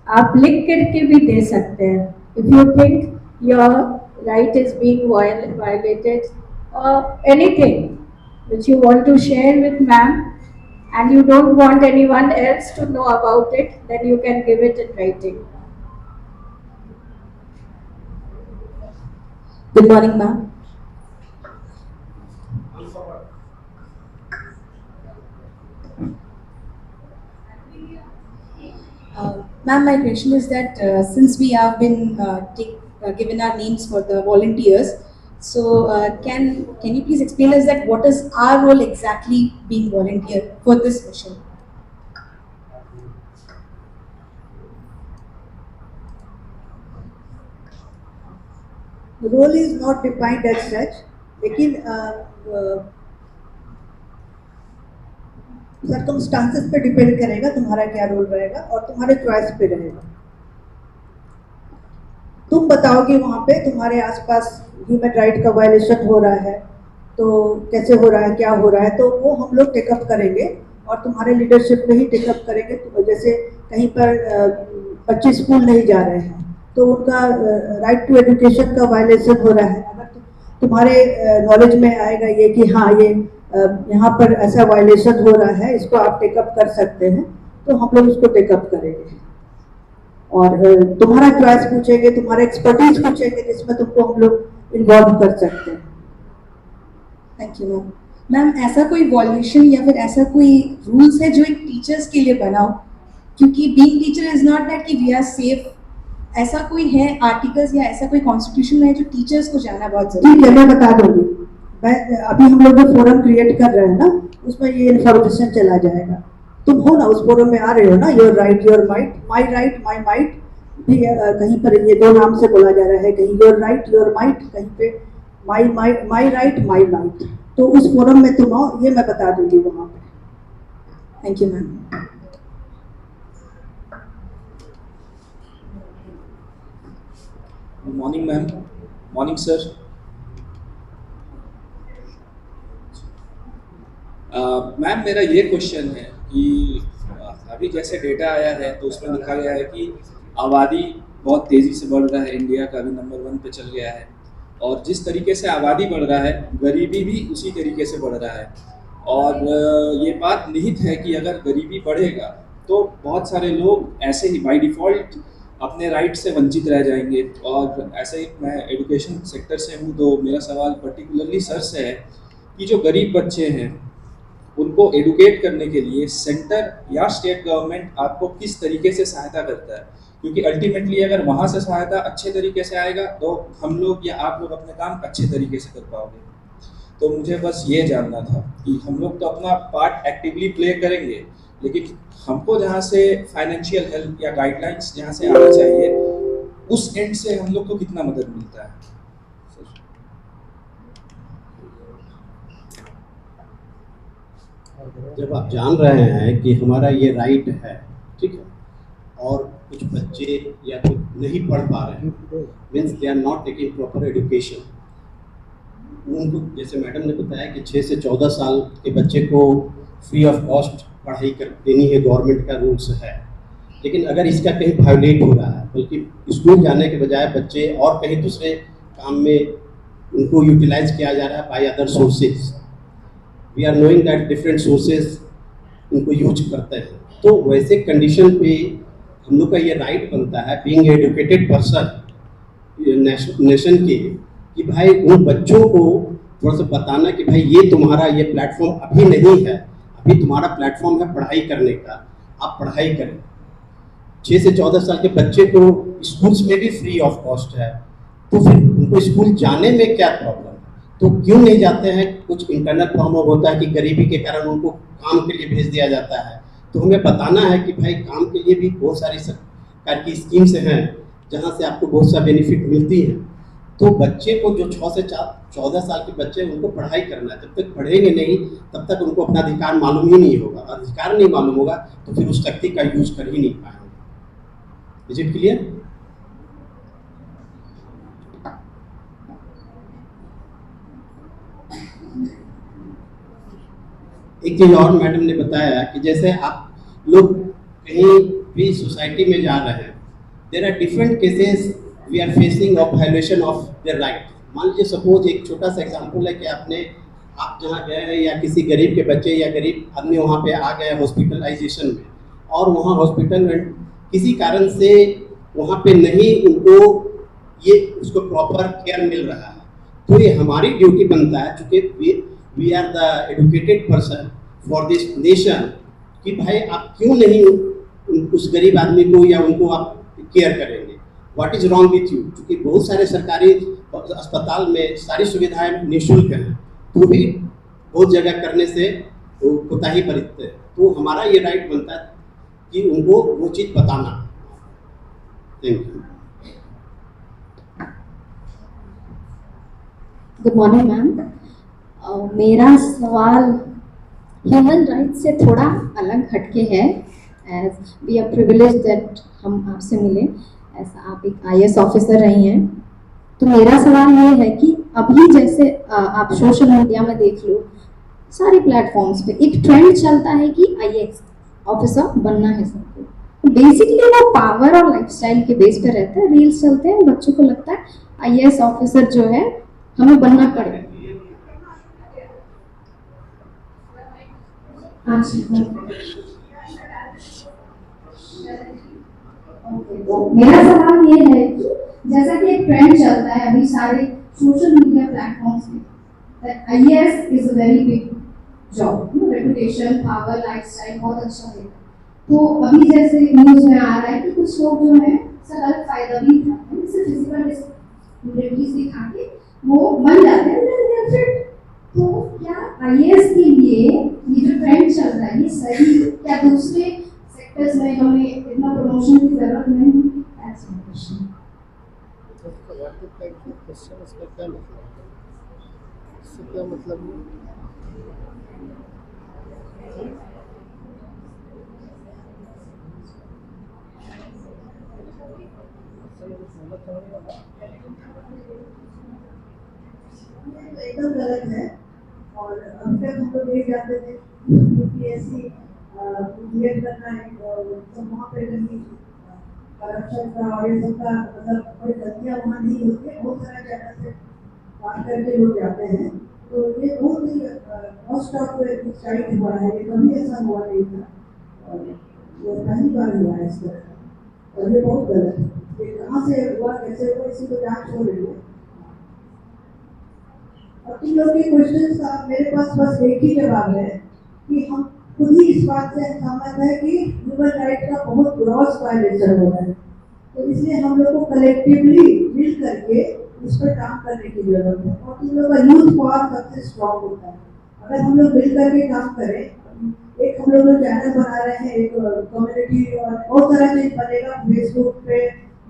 [SPEAKER 3] आप लिख करके भी दे सकते हैं. If you think your right is being violated or anything which you want to share with ma'am and you don't want anyone else to know about it, then you can give it in writing.
[SPEAKER 7] Good morning, ma'am. Ma'am, my question is that since we have been given our names for the volunteers, so can you please explain us that what is our role exactly being volunteer for this mission?
[SPEAKER 4] The role is not defined as such, लेकिन circumstances पे depend करेगा तुम्हारा क्या role रहेगा और तुम्हारे choice पे रहेगा. तुम बताओगे वहाँ पे तुम्हारे आसपास ह्यूमन राइट का वायलेशन हो रहा है तो कैसे हो रहा है, क्या हो रहा है, तो वो हम लोग टेकअप करेंगे और तुम्हारे लीडरशिप में ही टेकअप करेंगे. तो जैसे कहीं पर बच्चे स्कूल नहीं जा रहे हैं तो उनका राइट टू एजुकेशन का वायलेशन हो रहा है, अगर तुम्हारे नॉलेज में आएगा ये कि हाँ ये यहाँ पर ऐसा वायलेशन हो रहा है, इसको आप टेकअप कर सकते हैं, तो हम लोग उसको टेकअप करेंगे और तुम्हारा चॉइस पूछेंगे, तुम्हारा एक्सपर्टीज पूछेंगे जिसमें तुमको हम लोग इन्वॉल्व कर सकते हैं.
[SPEAKER 7] Thank you ma'am. मैम, ऐसा कोई वॉल्यूशन या फिर ऐसा कोई रूल्स है जो एक टीचर्स के लिए बनाओ, क्योंकि being teacher is not that कि वी आर सेफ, ऐसा कोई है आर्टिकल्स या ऐसा कोई कॉन्स्टिट्यूशन में है जो टीचर्स को जानना बहुत जरूरी
[SPEAKER 4] ठीक है, मैं बता दूंगी. मैं अभी हम लोग जो फोरम क्रिएट कर रहे हैं ना, उसमें ये इन्फॉर्मेशन चला जाएगा. तुम हो ना उस फोरम में आ रहे हो ना, your right your might, my right my might भी कहीं पर ये दो नाम से बोला जा रहा है, कहीं योर राइट योर माइट, कहीं पे माई राइट माई माइट. तो उस फोरम में तुम आओ, ये मैं बता दूंगी वहाँ पे.
[SPEAKER 7] Thank you ma'am.
[SPEAKER 8] Morning ma'am. Morning sir. Ma'am, मेरा ये क्वेश्चन है कि अभी जैसे डेटा आया है तो उसमें लिखा गया है कि आबादी बहुत तेज़ी से बढ़ रहा है, इंडिया का भी नंबर 1 पे चल गया है, और जिस तरीके से आबादी बढ़ रहा है गरीबी भी उसी तरीके से बढ़ रहा है. और ये बात निहित है कि अगर गरीबी बढ़ेगा तो बहुत सारे लोग ऐसे ही बाय डिफ़ॉल्ट अपने राइट से वंचित रह जाएंगे. और ऐसे ही मैं एजुकेशन सेक्टर से हूँ तो मेरा सवाल पर्टिकुलरली सर से है कि जो गरीब बच्चे हैं उनको एडुकेट करने के लिए सेंटर या स्टेट गवर्नमेंट आपको किस तरीके से सहायता करता है, क्योंकि अल्टीमेटली अगर वहाँ से सहायता अच्छे तरीके से आएगा तो हम लोग या आप लोग अपने काम अच्छे तरीके से कर पाओगे. तो मुझे बस ये जानना था कि हम लोग तो अपना पार्ट एक्टिवली प्ले करेंगे, लेकिन हमको जहाँ से फाइनेंशियल हेल्प या गाइडलाइंस जहाँ से आना चाहिए उस एंड से हम लोग को कितना मदद मिलता है.
[SPEAKER 6] जब आप जान रहे हैं कि हमारा ये राइट है, ठीक है, और कुछ बच्चे या कुछ नहीं पढ़ पा रहे हैं, means they are not taking proper education, उनको जैसे मैडम ने बताया कि 6 से 14 साल के बच्चे को फ्री ऑफ कॉस्ट पढ़ाई कर देनी है, गवर्नमेंट का रूल्स है. लेकिन अगर इसका कहीं वायोलेट हो रहा है, बल्कि स्कूल जाने के बजाय बच्चे और कहीं दूसरे काम में उनको यूटिलाइज किया जा रहा है by other sources, we are knowing that different sources उनको यूज करते हैं, तो वैसे कंडीशन पे हम लोग का ये राइट बनता है बीइंग एजुकेटेड पर्सन नेशन के कि भाई उन बच्चों को थोड़ा सा बताना कि भाई ये तुम्हारा ये प्लेटफॉर्म अभी नहीं है, अभी तुम्हारा प्लेटफॉर्म है पढ़ाई करने का, आप पढ़ाई करें। 6 से 14 साल के बच्चे को स्कूल्स में भी फ्री ऑफ कॉस्ट है, तो फिर उनको स्कूल जाने में क्या प्रॉब्लम है? तो क्यों नहीं जाते हैं? कुछ इंटरनल प्रॉब्लम होता है कि गरीबी के कारण उनको काम के लिए भेज दिया जाता है। तो हमें बताना है कि भाई काम के लिए भी बहुत सारी सरकार की स्कीम्स हैं जहाँ से आपको बहुत सा बेनिफिट मिलती है। तो बच्चे को जो 6 से 14 साल के बच्चे हैं उनको पढ़ाई करना है। जब तक पढ़ेंगे नहीं तब तक उनको अपना अधिकार मालूम ही नहीं होगा। अधिकार नहीं मालूम होगा तो फिर उस शक्ति का यूज कर ही नहीं पाएंगे। Is it clear? एक चीज और मैडम ने बताया कि जैसे आप लोग कहीं भी सोसाइटी में जा रहे हैं, there are different cases we are facing of violation of their right. मान लीजिए सपोज एक छोटा सा एग्जांपल है कि आप जहाँ गए हैं या किसी गरीब के बच्चे या गरीब आदमी वहाँ पे आ गए हॉस्पिटलाइजेशन में, और वहाँ हॉस्पिटल में किसी कारण से वहाँ पे नहीं उनको ये उसको प्रॉपर केयर मिल रहा है, तो ये हमारी ड्यूटी बनता है, चूँकि we are the educated person for this nation, कि भाई आप क्यों नहीं उस गरीब आदमी को या उनको आप केयर करेंगे। What is wrong with you? क्योंकि बहुत सारे सरकारी अस्पताल में सारी सुविधाएं निःशुल्क हैं, तो भी बहुत जगह करने से कोताही बरतते हैं। तो हमारा ये राइट बनता है कि उनको वो चीज़ बताना। Thank you.
[SPEAKER 5] Good morning ma'am. मेरा सवाल ह्यूमन राइट्स से थोड़ा अलग हटके है। As we are privilege that हम आपसे मिले, ऐसा आप एक IAS ऑफिसर रही हैं, तो मेरा सवाल ये है कि अभी जैसे आप सोशल मीडिया में देख लो, सारे प्लेटफॉर्म्स पे एक ट्रेंड चलता है कि IAS ऑफिसर बनना है सबको। बेसिकली वो पावर और लाइफस्टाइल के बेस पे रहता है, रील्स चलते हैं, बच्चों को लगता है IAS ऑफिसर जो है हमें बनना पड़ेगा। तो मेरा सवाल ये है कि जैसा कि एक ट्रेंड चलता है अभी सारे सोशल मीडिया प्लेटफॉर्म्स में, that IAS is a very big job, reputation, power, lifestyle बहुत अच्छा है। तो अभी जैसे न्यूज में आ रहा है कि कुछ लोग जो है इसका गलत फायदा भी उठाते हैं, जैसे फिजिकल डिसेबिलिटीज दिखा के वो बन जाते हैं। तो क्या IAS के लिए ये जो ट्रेंड चल रहा है ये सही? क्या दूसरे सेक्टर्स में हमें इतना प्रमोशन की जरूरत नहीं? That's my question.
[SPEAKER 1] इसका क्या मतलब? इससे क्या मतलब?
[SPEAKER 4] एकदम गलत है। और अब तक हम लोग देख जाते थे UPSC क्लियर करना है तो वहाँ पे कहीं करप्शन का और ये सब का मतलब कोई गलतियाँ वहाँ नहीं होती है। बहुत सारा जगह से बात करके लोग जाते हैं, तो ये बहुत ही कॉस्ट ऑफ साइड हुआ है। ये कभी ऐसा हुआ नहीं था और ये पहली बार हुआ है इस तरह, और ये बहुत गलत है। ये कहाँ से हुआ, कैसे हुआ, इसी को जांच हो रही है। और तुम लोग के क्वेश्चन का मेरे पास बस एक ही जवाब है कि हम खुद ही इस बात से सहमत है कि ह्यूमन राइट का बहुत ग्रॉस वायलेशन हो रहा है। तो इसलिए हम लोग को कलेक्टिवली मिल करके इस पर काम करने की जरूरत है। और तुम लोग का यूथ पावर सबसे स्ट्रॉन्ग होता है। अगर हम लोग मिल करके काम करें, एक हम लोग चैनल बना रहे हैं, एक कम्युनिटी और बहुत सारा चीज बनेगा फेसबुक पे,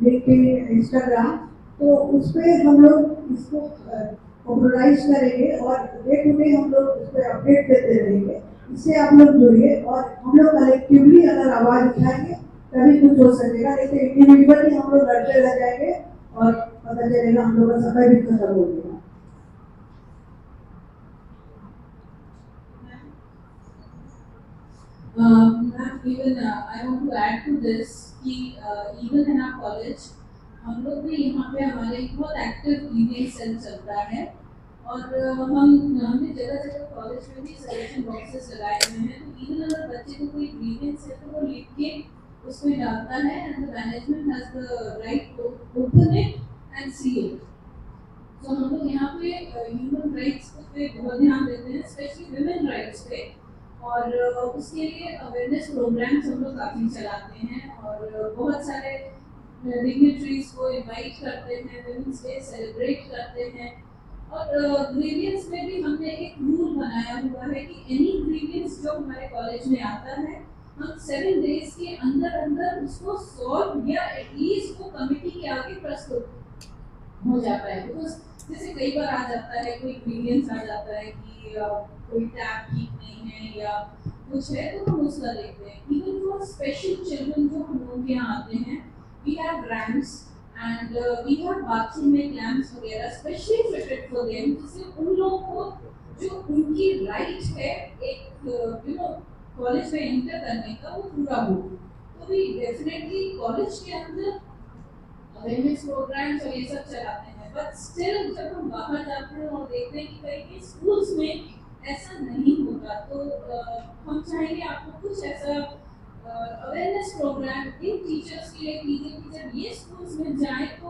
[SPEAKER 4] लिंक्डइन, इंस्टाग्राम, तो उस पर हम लोग इसको पॉपुलराइज करेंगे और डे टू डे हम लोग उस पर अपडेट देते रहेंगे। इससे आप लोग जुड़िए और हम लोग कलेक्टिवली अगर आवाज उठाएंगे तभी कुछ हो सकेगा। नहीं तो इंडिविजुअली हम लोग लड़ते रह जाएंगे और पता चलेगा हम लोग का समय भी खत्म हो गया।
[SPEAKER 2] Even I want to add to this कि even in our college हम लोग भी यहाँ पे हमारे बहुत एक्टिव ग्रीवेंस सेल चलता है और हमने जगह जगह कॉलेज में भी सजेशन बॉक्सेस लगाए हुए हैं। तो इवन अगर बच्चे को कोई ग्रीवेंस है तो वो लिख के उसमें डालता है and the management has the right to open it and see it. तो हम लोग यहाँ पे ह्यूमन राइट्स पे बहुत ध्यान देते हैं, स्पेशली विमेन राइट्स पे, और उसके लिए अवेयरनेस प्रोग्राम्स हम लोग काफ़ी चलाते हैं और बहुत सारे डिग्निटरीज को इनवाइट करते हैं, विमेंस डे सेलिब्रेट करते हैं। और ग्रीवियंस में भी हमने एक रूल बनाया हुआ है कि एनी ग्रीवियंस जो हमारे कॉलेज में आता है, हम 7 डेज के अंदर अंदर उसको सॉल्व या एटलीस्ट वो कमिटी के आगे प्रस्तुत हो जाता है। बिकॉज जैसे कई बार आ जाता है, कोई ग्रीवियंस आ जाता है कि कोई टैप ठीक नहीं है या कुछ है, तो हम उसका देखते हैं। इवन फॉर स्पेशल चिल्ड्रन जो हम लोग के यहाँ आते हैं, we have ramps and we have bathroom में लैम्प्स वगैरह स्पेशली फिटेड फॉर देम, जिससे उन लोगों को जो उनकी राइट है एक कॉलेज में एंटर करने का, वो पूरा हो। तो वी डेफिनेटली कॉलेज के अंदर अवेयरनेस प्रोग्राम्स और ये सब चलाते हैं, बट स्टिल जब हम बाहर जाते हैं और देखते हैं कि कई स्कूल्स में ऐसा नहीं होता, तो हम चाहेंगे आपको कुछ ऐसा अवेयरनेस प्रोग्राम इन टीचर्स के लिए कीजिए कि जब ये स्कूल्स में जाएं तो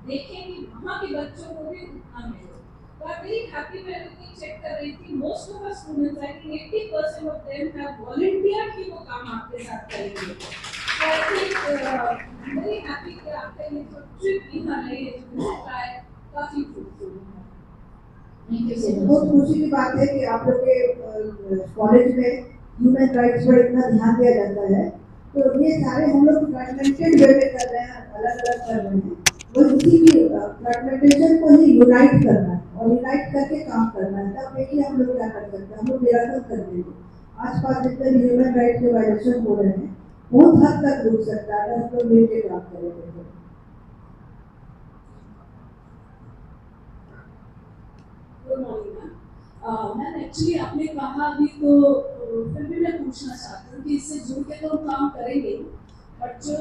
[SPEAKER 2] देखें कि वहाँ के बच्चों को भी उतना मिले। तो आई एम वेरी हैप्पी, मैं अभी चेक कर रही थी, most of our students, I think 80% of them have volunteered कि वो काम आपके साथ करेंगे। So I think very happy कि आपका ये जो ट्रिप यहाँ है, ये जो विजिट है, काफी फ्रूटफुल है। Thank you so much.
[SPEAKER 4] बहुत खुशी की बात है कि आप लोग के कॉलेज में ह्यूमन राइट्स पर इतना ध्यान दिया जाता है। तो ये सारे हम लोग फ्रैगमेंटेड वे में कर रहे हैं, अलग अलग कर रहे हैं, वो इसी की फ्रैगमेंटेशन को ही यूनाइट करना है और यूनाइट करके काम करना है। तब देखिए हम लोग क्या कर सकते हैं, हम लोग निरंतर कर देंगे। आसपास जितने भी ह्यूमन राइट्स के वायलेशन हो रहे हैं बहुत हद तक रुक सकता है अगर हम लोग मिलकर काम करेंगे।
[SPEAKER 2] Good morning ma'am. Ma'am actually आपने कहा अभी, तो फिर भी मैं पूछना चाहती हूँ कि इससे जुड़ के तो हम काम करेंगे, बट जो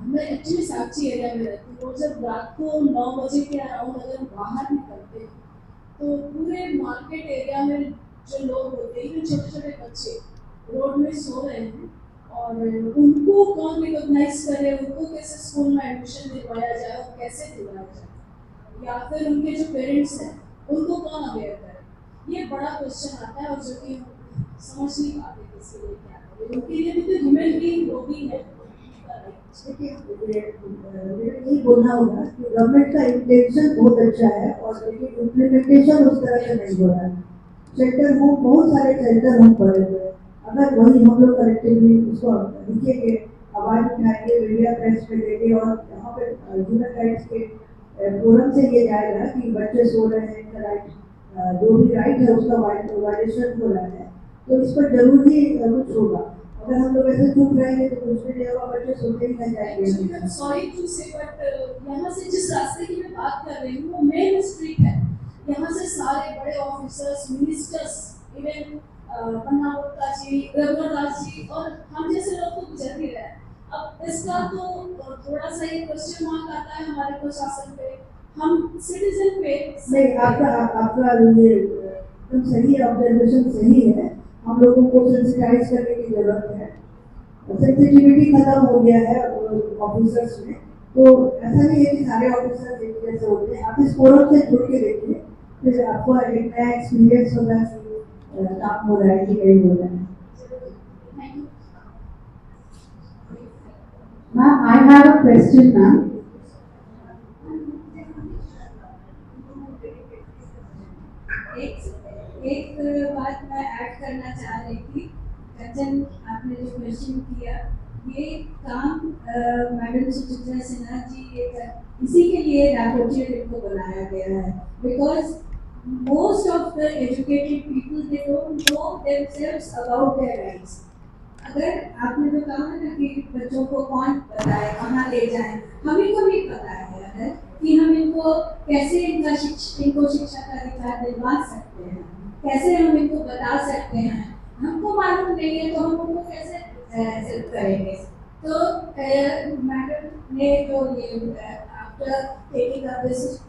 [SPEAKER 2] मैं एक्चुअली साक्षी एरिया में रहती हूँ, जब रात को 9 बजे के अराउंड अगर बाहर निकलते हैं तो पूरे मार्केट एरिया में जो लोग होते हैं, छोटे छोटे बच्चे रोड में सो रहे हैं, और उनको कौन रिकॉग्नाइज करे, उनको कैसे स्कूल में एडमिशन दिलवाया जाए और कैसे दिलवाया जाए, या फिर उनके जो पेरेंट्स हैं उनको कौन अवेयर करे, ये बड़ा क्वेश्चन आता है। और जो कि समझ नहीं पाते किसी लिए क्या करें, उनके लिए भी तो ह्यूमन बीइंग वो भी है।
[SPEAKER 4] देखिए यही बोलना होगा कि गवर्नमेंट का इंटेंशन बहुत अच्छा है और लेकिन इम्प्लीमेंटेशन उस तरह से नहीं हो रहा है। सेंटर होम, बहुत सारे सेंटर होम पड़े हुए हैं, अगर वही हम लोग कलेक्टिवली उसको लिखेंगे, आवाज उठाएंगे, मीडिया प्रेस में देंगे और यहाँ पे ह्यूमन राइट्स के फोरम से ये जाएगा कि बच्चे सो रहे हैं, इनका राइट जो भी राइट है उसका वायलेशन हो रहा है, तो इस पर जरूर ही कुछ होगा। अगर हम लोग ऐसे चुप रहेंगे तो कुछ भी नहीं होगा, बच्चे सोते ही नहीं जाएंगे।
[SPEAKER 2] सॉरी टू से, बट यहाँ से जिस रास्ते की मैं बात कर रही हूँ वो मेन स्ट्रीट है, यहाँ से सारे बड़े ऑफिसर्स, मिनिस्टर्स, इवन पन्ना गुप्ता जी, रघुनाथ जी और हम जैसे लोग तो गुजर भी रहे हैं। अब इसका तो थोड़ा सा ये क्वेश्चन मार्क आता है हमारे प्रशासन पे, हम सिटीजन पे।
[SPEAKER 4] नहीं, आपका ये एकदम सही है, ऑब्जर्वेशन सही है। हम लोगों को सेंसिटाइज करने की जरूरत है, सेंसिटिविटी खत्म हो गया है ऑफिसर्स में। तो ऐसा नहीं है कि सारे ऑफिसर्स एक जैसे होते हैं। आप इस फोरम से जुड़ के देखिए, फिर आपको एक नया एक्सपीरियंस होगा कि काम हो रहा है कि नहीं हो रहा है।
[SPEAKER 9] Ma'am, I have a question, ma'am.
[SPEAKER 2] एक बात मैं ऐड करना चाह रही थी, कंचन आपने जो क्वेश्चन किया, ये काम मैडम सुचित्रा सिन्हा जी इसी के लिए रैपोर्टियर को बनाया गया है, because most of the educated people they don't know themselves about their rights. अगर आपने जो कहा ना कि बच्चों को कौन बताए, कहाँ ले जाए, हमें को नहीं पता है कि हम इनको कैसे इनको शिक्षा का अधिकार दिलवा सकते हैं, कैसे हम इनको बता सकते हैं। हमको मालूम नहीं है तो हम उनको कैसे हेल्प करेंगे। तो मैडम ने जो ये after taking up this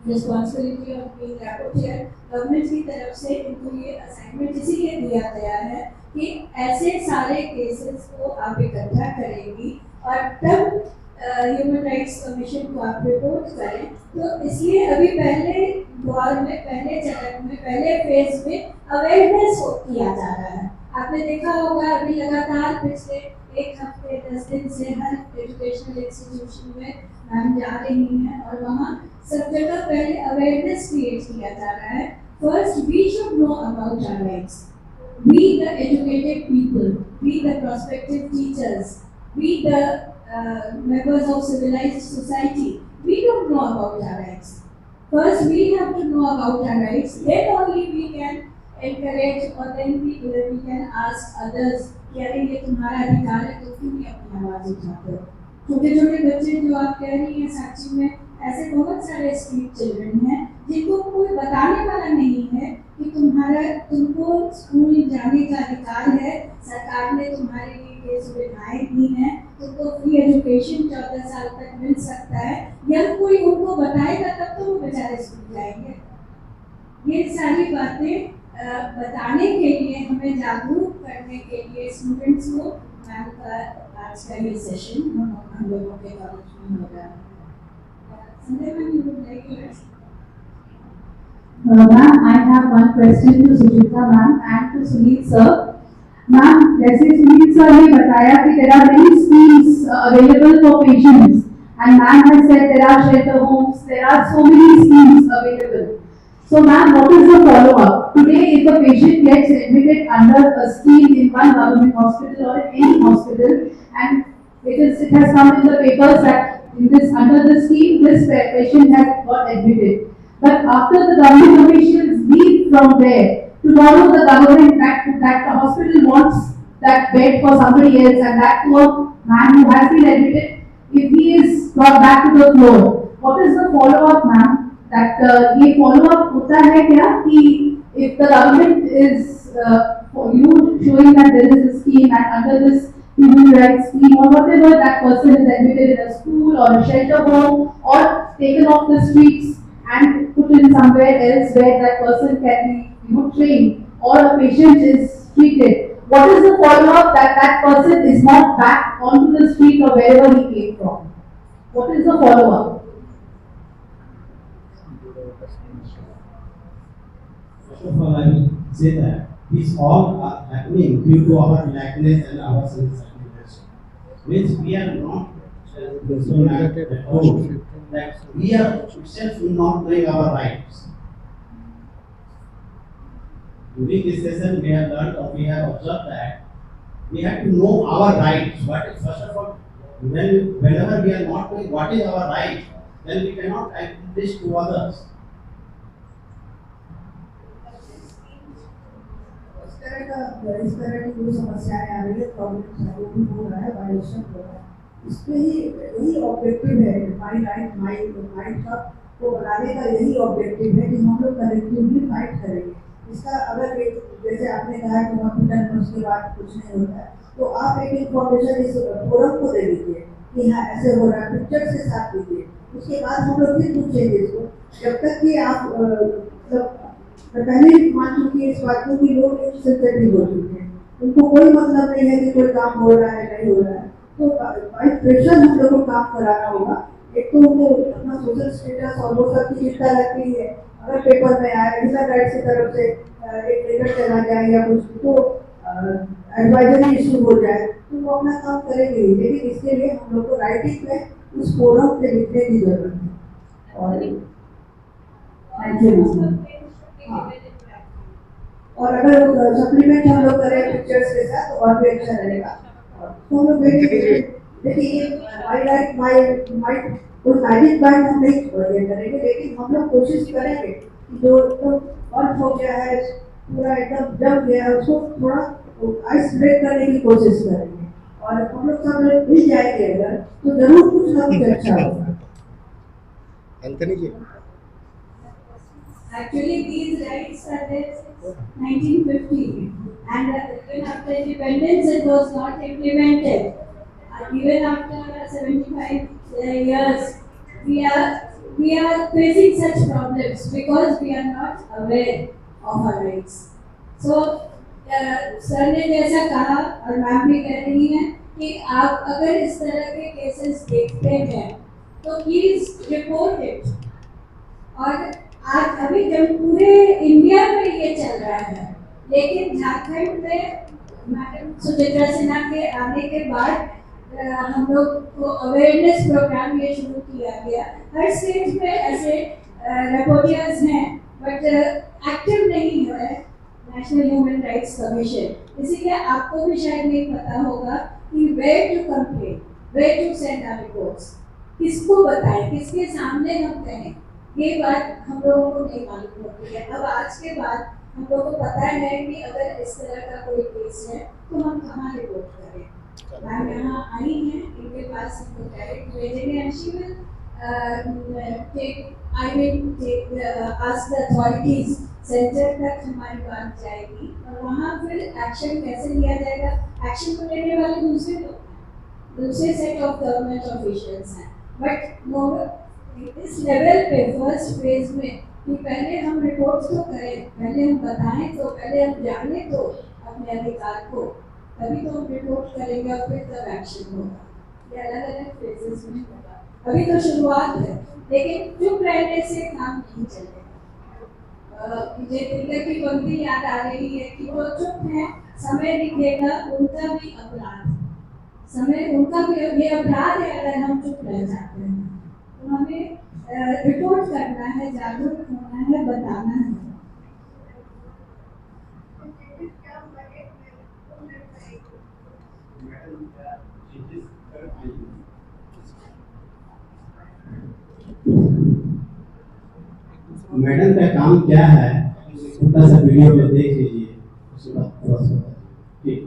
[SPEAKER 2] responsibility of being rapporteur, government की तरफ से इनको ये असाइनमेंट इसीलिए दिया गया है कि ऐसे सारे केसेस को आप इकट्ठा करेंगी और तब
[SPEAKER 3] ह्यूमन राइट्स कमीशन को आप रिपोर्ट करें, तो इसलिए अभी पहले दौर में, पहले चरण में, पहले फेज में अवेयरनेस किया जा रहा है। आपने देखा होगा अभी लगातार पिछले एक हफ्ते 10 दिन से हर एजुकेशनल इंस्टीट्यूशन में मैम जा रही हैं और वहाँ सब जगह पहले अवेयरनेस क्रिएट किया जा रहा है। First we should know about our rights, we the educated people, we the prospective teachers, we the members of civilized society, we don't know about our rights. First we have to know about our rights, then only we can encourage or then we can ask others कि अरे ये तुम्हारा अधिकार है तो क्यों नहीं अपनी आवाज उठाते हो। छोटे छोटे बच्चे जो आप कह रही हैं, साक्षी में ऐसे बहुत सारे स्ट्रीट चिल्ड्रन हैं जिनको कोई बताने वाला नहीं है कि तुमको स्कूल जाने का अधिकार है, सरकार ने तुम्हारे लिए ये सुविधाएं दी हैं, तुमको फ्री एजुकेशन 14 साल तक मिल सकता है। जब कोई उनको बताएगा तब तो वो बेचारे स्कूल जाएंगे। ये सारी बातें बताने के लिए, हमें जागरूक करने के लिए स्टूडेंट्स को मैम का आज का ये सेशन हम लोगों के कॉलेज में हो रहा है। Sanjay ma'am, you would like to ask?
[SPEAKER 9] Ma'am, I have one question to Sujita ma'am and to Sunil sir. Ma'am, जैसे सुनील sir ने बताया कि there are many schemes available for patients and ma'am has said there are shelter homes, there are so many schemes available. So ma'am, what is the follow-up? Today, if a patient gets admitted under a scheme in one government hospital or in any hospital and it has come in the papers that in this under the scheme this patient has got admitted. But after the government officials leave from there, tomorrow the government that the hospital wants that bed for somebody else and that poor man who has been admitted, if he is brought back to the floor, what is the follow-up, ma'am? That ये follow-up होता है क्या कि if the government is showing that there is a scheme and under this human rights scheme or whatever that person is admitted in a school or a shelter home or taken off the streets and put in somewhere else where that person can be trained or a patient is treated. What is the follow-up that person is not back onto the street or wherever he came from? What is the follow-up?
[SPEAKER 6] First of all, I will say that these all are happening due to our lackness and our self-sacrifice. Means we are not so at all that we are itself not knowing our rights. During this session, we have learned or we have observed that we have to know our rights. But first of all, whenever we are not knowing what is our right, then we cannot act this to others.
[SPEAKER 4] इस तरह की जो समस्याएं आ रही है, problems है, वो भी हो रहा है, वायलेशन हो रहा है। इसके ही यही ऑब्जेक्टिव है माई राइट माइंड का को बनाने का, यही ऑब्जेक्टिव है कि हम लोग कलेक्टिवली फाइट करेंगे। इसका अगर एक जैसे आपने कहा कि हॉस्पिटल में उसके बाद कुछ नहीं होता है, तो आप एक इन्फॉर्मेशन इस फोरम को दे दीजिए कि हाँ ऐसे हो रहा है, पिक्चर से साथ दीजिए। उसके बाद हम लोग फिर पूछेंगे इसको, जब तक कि आप मतलब मैं पहले ही मान चुकी है इस बात को कि लोग सेंसिटिव हो चुके हैं, उनको कोई मतलब नहीं है कि कोई काम हो रहा है नहीं हो रहा है। तो बाई प्रेशर हम लोग को काम कराना होगा। एक तो उनको अपना सोशल स्टेटस और वो सब की चिंता लगती है, अगर पेपर में आए ह्यूमन राइट्स की तरफ से एक लेटर चला जाए या कुछ तो एडवाइजरी इशू हो जाए तो वो अपना काम करेंगे। लेकिन इसके लिए हम लोग को राइटिंग में उस फोरम पे लिखने की जरूरत है। और थैंक यू। और अगर सप्लीमेंट हम लोग करें पिक्चर्स के साथ तो और भी अच्छा रहेगा। तो हम लोग देखिए माई कोई मैजिक बैंड हम नहीं करेंगे, लेकिन हम लोग कोशिश करेंगे कि जो अर्थ हो गया है पूरा एकदम जम गया है उसको थोड़ा आइस ब्रेक करने की कोशिश करेंगे। और हम लोग सब लोग मिल जाएंगे अगर तो जरूर कुछ ना कुछ अच्छा होगा।
[SPEAKER 1] Anthony ji,
[SPEAKER 3] Actually, these rights are there since 1950, and even after independence, it was not implemented. Even after 75 years, we are facing such problems because we are not aware of our rights. So, sir ने जैसा कहा और ma'am भी कह रही हैं कि आप अगर इस तरह के केसेस देखते हैं तो प्लीज रिपोर्ट इट। और आज अभी जब पूरे इंडिया में ये चल रहा है, लेकिन झारखंड में मैडम सुचित्रा सिन्हा के आने के बाद हम लोग को अवेयरनेस प्रोग्राम ये शुरू किया गया। हर स्टेट में ऐसे रिपोर्टर्स हैं, बट एक्टिव नहीं है नेशनल ह्यूमन राइट्स कमीशन। इसीलिए आपको भी शायद नहीं पता होगा कि where to complain, where to send our reports, किसको बताएं, किसके सामने हम कहें, ये बात हम लोगों को नहीं मालूम होती है। अब आज के बाद हम लोगों को पता है कि अगर इस तरह का कोई केस है तो हम कहाँ रिपोर्ट करें। मैम यहाँ आई हैं, इनके पास हमको डायरेक्ट भेजेंगे and she will ask the authorities, centre तक हमारी बात जाएगी और वहाँ फिर एक्शन कैसे लिया जाएगा। एक्शन को लेने वाले दूसरे लोग, दूसरे सेट ऑफ गवर्नमेंट ऑफिशियल्स हैं, बट इस लेवल पे फर्स्ट फेज में कि पहले हम रिपोर्ट्स तो करें, पहले हम बताएं, तो पहले हम जाने तो अपने अधिकार को, तभी तो हम रिपोर्ट करेंगे और फिर तब एक्शन होगा। ये अलग अलग फेजेस में होगा। अभी तो शुरुआत है, लेकिन चुप रहने से काम नहीं चलेगा। मुझे तिलक की पंक्ति याद आ रही है कि वो चुप है, समय दिखेगा उनका भी अपराध, समय उनका भी ये अपराध है अगर हम चुप रह जाते हैं। तो हमें रिपोर्ट करना है, जागरूक होना है, बताना है।
[SPEAKER 6] मैडम का काम क्या है, छोटा सा वीडियो में देख लीजिए, उसके बाद थोड़ा सा ठीक।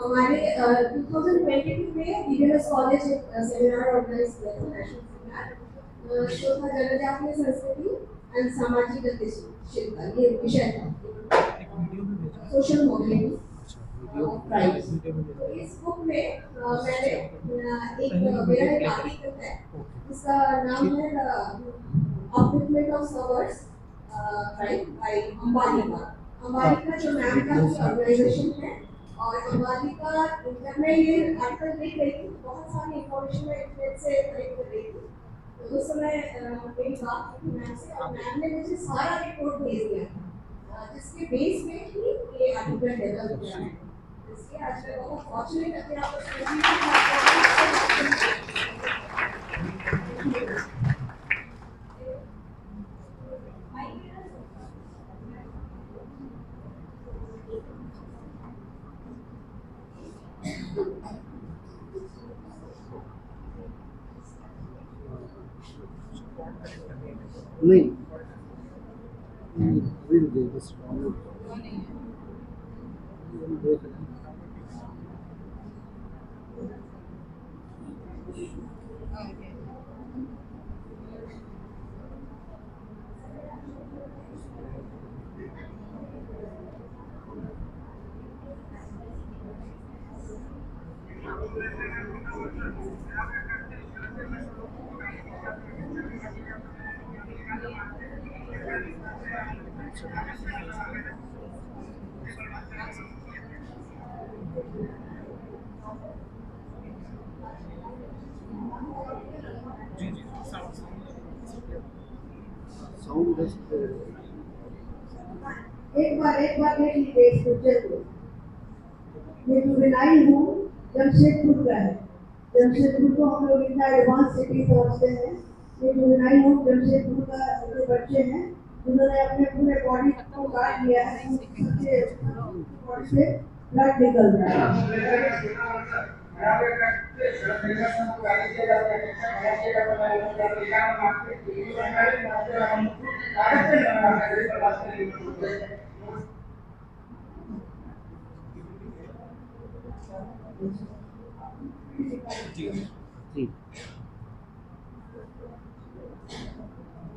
[SPEAKER 10] हमारे 2022 में डीबीएमएस कॉलेज एक सेमिनार ऑर्गेनाइज किया था, नेशनल सेमिनार, जो था जनजातीय संस्कृति एंड सामाजिक गतिशीलता, ये विषय था, सोशल मोबिलिटी प्राइस। इस बुक में मैंने मेरा एक आर्टिकल है, इसका नाम है upliftment of servers right by Ambalika. Ambalika जो मैम का ऑर्गेनाइजेशन है, और अंबालिका जब मैं ये आर्टिकल देख रही थी बहुत सारी इंफॉर्मेशन मैं इंटरनेट से कलेक्ट कर रही थी, तो उस समय मेरी बात हुई मैम से और मैम ने मुझे सारा रिपोर्ट भेज दिया जिसके बेस में ही ये आर्टिकल डेवलप किया है। इसलिए आज मैं बहुत फॉर्चुनेट है कि
[SPEAKER 1] नहीं विल दे दिस देख रहे हैं। साउंड
[SPEAKER 4] एक बार देख लीजिए इस पिक्चर को। ये जुवेनाइल होम जमशेदपुर का है। जमशेदपुर को हम लोग इतना एडवांस सिटी समझते हैं। ये जुवेनाइल होम जमशेदपुर का जो बच्चे हैं जिन्होंने अपने पूरे बॉडी को काट लिया है, सबसे बॉडी से ब्लड निकल रहा है।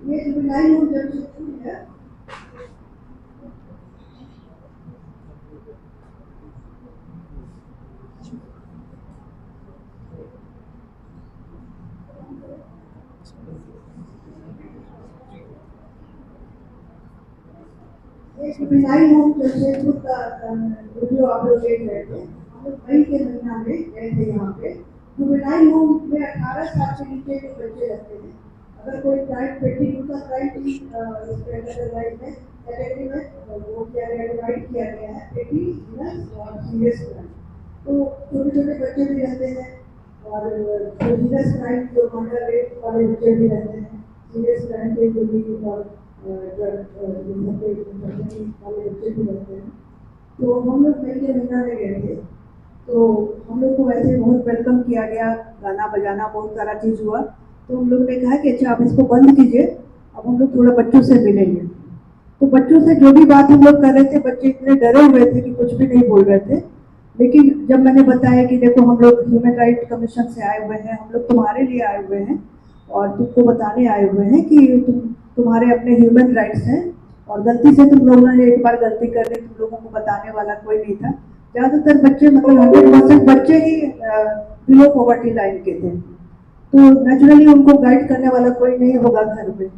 [SPEAKER 4] ये जुवेनाइल होम जमशेदपुर है। जुवेनाइल होम जमशेदपुर का वीडियो आप लोग देख रहे थे। हम लोग मई के महीना में गए थे यहाँ पे। जुवेनाइल होम में 18 साल के नीचे के बच्चे रहते हैं। अगर कोई क्राइम पेटी उनका क्राइम कैटेगरी में वो किया गया, डिवाइड किया गया है पेटी और सीरियस क्राइम। तो छोटे छोटे बच्चे भी रहते हैं और सीरियस क्राइम जो मर्डर रेप वाले बच्चे भी रहते हैं, सीरियस क्राइम के जो भी और वाले बच्चे भी रहते हैं। तो हम लोग मई के महीना में गए थे, तो हम लोग को वैसे बहुत वेलकम किया गया, गाना बजाना बहुत सारा चीज़ हुआ। तो हम लोग ने कहा कि अच्छा आप इसको बंद कीजिए, अब हम लोग थोड़ा बच्चों से मिलेंगे। तो बच्चों से जो भी बात हम लोग कर रहे थे, बच्चे इतने डरे हुए थे कि कुछ भी नहीं बोल रहे थे। लेकिन जब मैंने बताया कि देखो हम लोग ह्यूमन राइट कमीशन से आए हुए हैं, हम लोग तुम्हारे लिए आए हुए हैं और तुमको बताने आए हुए हैं कि तुम्हारे अपने ह्यूमन राइट्स हैं और गलती से तुम लोगों ने एक बार गलती कर दी, तुम लोगों को बताने वाला कोई नहीं था। ज़्यादातर बच्चे मतलब 100% बच्चे ही बिलो पॉवर्टी लाइन के थे, तो नेचुरली उनको गाइड करने वाला कोई नहीं होगा घर में।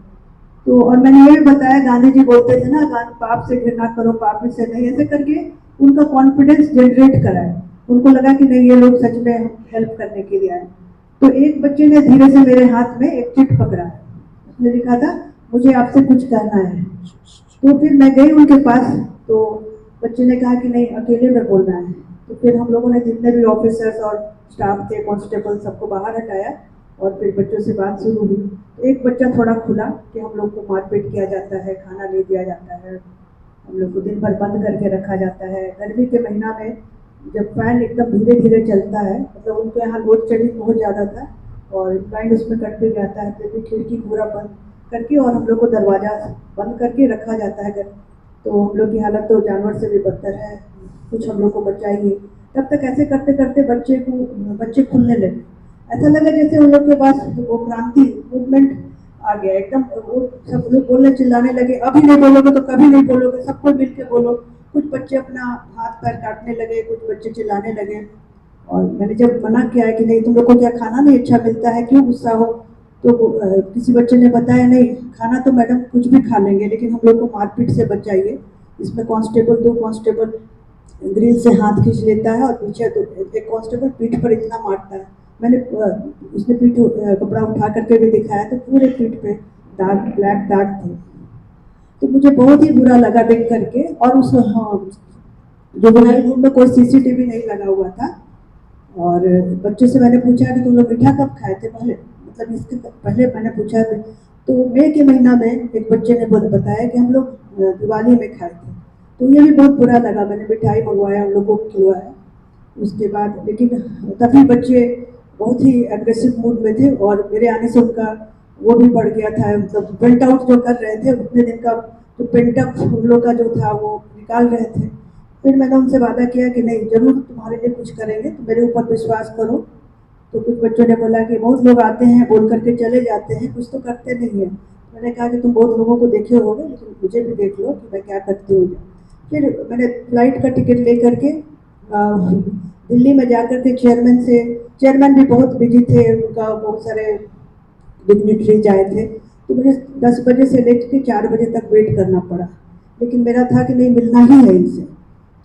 [SPEAKER 4] तो और मैंने ये भी बताया, गांधी जी बोलते थे ना, पाप से घृणा करो पाप से नहीं, ऐसे करके उनका कॉन्फिडेंस जनरेट कराए। उनको लगा कि नहीं ये लोग सच में हेल्प करने के लिए आए। तो एक बच्चे ने धीरे से मेरे हाथ में एक चिट पकड़ा, उसने लिखा था मुझे आपसे कुछ कहना है। तो फिर मैं गई उनके पास, तो बच्चे ने कहा कि नहीं अकेले में बोलना है। तो फिर हम लोगों ने जितने भी ऑफिसर्स और स्टाफ थे, कांस्टेबल, सबको बाहर हटाया और फिर बच्चों से बात शुरू हुई। तो एक बच्चा थोड़ा खुला कि हम लोग को मारपीट किया जाता है, खाना नहीं दिया जाता है, हम लोग को दिन भर बंद करके रखा जाता है। गर्मी के महीना में जब फैन एकदम धीरे धीरे चलता है, मतलब उनके यहाँ लोड शेडिंग बहुत ज़्यादा था और लाइन उसमें कट भी जाता है, फिर भी खिड़की पूरा बंद करके और हम लोग को दरवाज़ा बंद करके रखा जाता है। तो हम लोग की हालत तो जानवर से भी बदतर है, कुछ हम लोग को बचाइए। तब तक ऐसे करते करते बच्चे खुलने लगे। ऐसा लगा जैसे उन लोग के पास वो क्रांति मूवमेंट आ गया एकदम। वो सब लोग बोलने चिल्लाने लगे, अभी नहीं बोलोगे तो कभी नहीं बोलोगे, सबको मिल के बोलो। कुछ बच्चे अपना हाथ पैर काटने लगे, कुछ बच्चे चिल्लाने लगे। और मैंने जब मना किया है कि नहीं तुम लोग को क्या खाना नहीं अच्छा मिलता है, क्यों गुस्सा हो, तो किसी बच्चे ने बताया नहीं खाना तो मैडम कुछ भी खा लेंगे लेकिन हम लोग को मारपीट से बचाइए। इसमें कांस्टेबल 2 कांस्टेबल ग्रिल से हाथ खींच लेता है और पीछे तो एक कांस्टेबल पीठ पर इतना मारता है। मैंने उसने कपड़ा उठा करके भी दिखाया तो पूरे पीठ पे दाग, ब्लैक दाग थे। तो मुझे बहुत ही बुरा लगा देख करके। और उस जुवेनाइल रूम में कोई सीसीटीवी नहीं लगा हुआ था। और बच्चे से मैंने पूछा कि तुम लोग मीठा कब खाए थे पहले, मतलब इसके पहले मैंने पूछा तो मई के महीना में एक बच्चे ने बताया कि हम लोग दिवाली में खाए थे। तो ये भी बहुत बुरा लगा। मैंने मिठाई मंगवाया, उन लोगों को खिलवाया उसके बाद, लेकिन तभी बच्चे बहुत ही एग्रेसिव मूड में थे और मेरे आने से उनका वो भी बढ़ गया था, मतलब बेल्ट आउट जो कर रहे थे उतने दिन का जो पेंटअप उन लोग का जो था वो निकाल रहे थे। फिर मैंने उनसे वादा किया कि नहीं जरूर तुम्हारे लिए कुछ करेंगे, तो मेरे ऊपर विश्वास करो। तो कुछ बच्चों ने बोला कि बहुत लोग आते हैं बोल करके चले जाते हैं, कुछ तो करते नहीं है। मैंने कहा कि तुम बहुत लोगों को देखे होगे लेकिन मुझे भी देख लो कि मैं क्या करती हूँ। फिर मैंने फ्लाइट का टिकट ले करके दिल्ली में जाकर के चेयरमैन भी बहुत बिजी थे, उनका बहुत सारे डिग्निटरीज आए थे। तो मुझे 10 बजे से लेकर 4 बजे तक वेट करना पड़ा, लेकिन मेरा था कि नहीं मिलना ही है इनसे।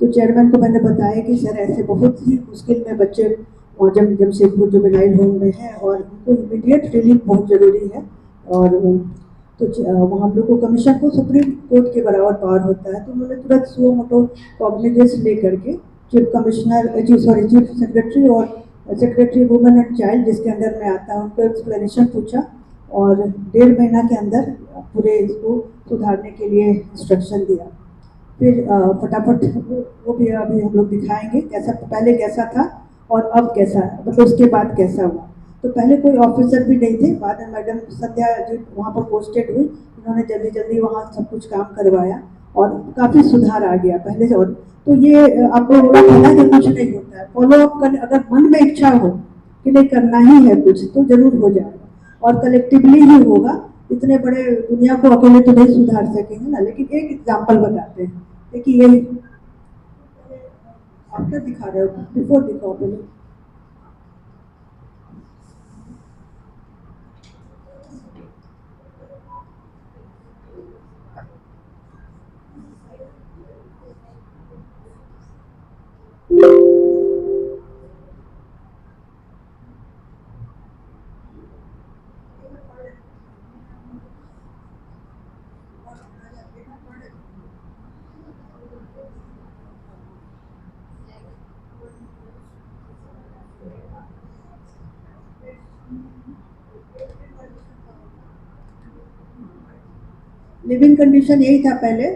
[SPEAKER 4] तो चेयरमैन को मैंने बताया कि सर ऐसे बहुत ही मुश्किल में बच्चे जमशेदपुर जुवेनाइल होम में हैं और उनको इमीडिएट रिलीफ बहुत ज़रूरी है। और तो हम लोग को कमीशन को सुप्रीम कोर्ट के बराबर पावर होता है। तो उन्होंने तुरंत सुओ मोटो कॉग्निजेंस ले करके चीफ सेक्रेटरी और सेक्रेटरी वुमेन एंड चाइल्ड जिसके अंदर में आता है उनको एक्सप्लेनेशन पूछा और 1.5 महीना के अंदर पूरे इसको सुधारने के लिए इंस्ट्रक्शन दिया। फिर फटाफट वो भी अभी हम लोग दिखाएंगे कैसा पहले कैसा था और अब कैसा, मतलब उसके बाद कैसा हुआ। तो पहले कोई ऑफिसर भी नहीं थे, बाद में मैडम संध्या जी वहाँ पर पोस्टेड हुई, उन्होंने जल्दी जल्दी वहाँ सब कुछ काम करवाया और काफ़ी सुधार आ गया पहले से। और तो ये आपको पता कि कुछ नहीं होता है, फॉलो अप कर, अगर मन में इच्छा हो कि नहीं करना ही है कुछ तो जरूर हो जाएगा और कलेक्टिवली ही होगा। इतने बड़े दुनिया को अकेले तो नहीं सुधार सकेंगे ना। लेकिन एक एग्जाम्पल बताते हैं, देखिए ये आफ्टर दिखा रहे हो, बिफोर दिखाओ पहले। लिविंग कंडीशन यही था पहले,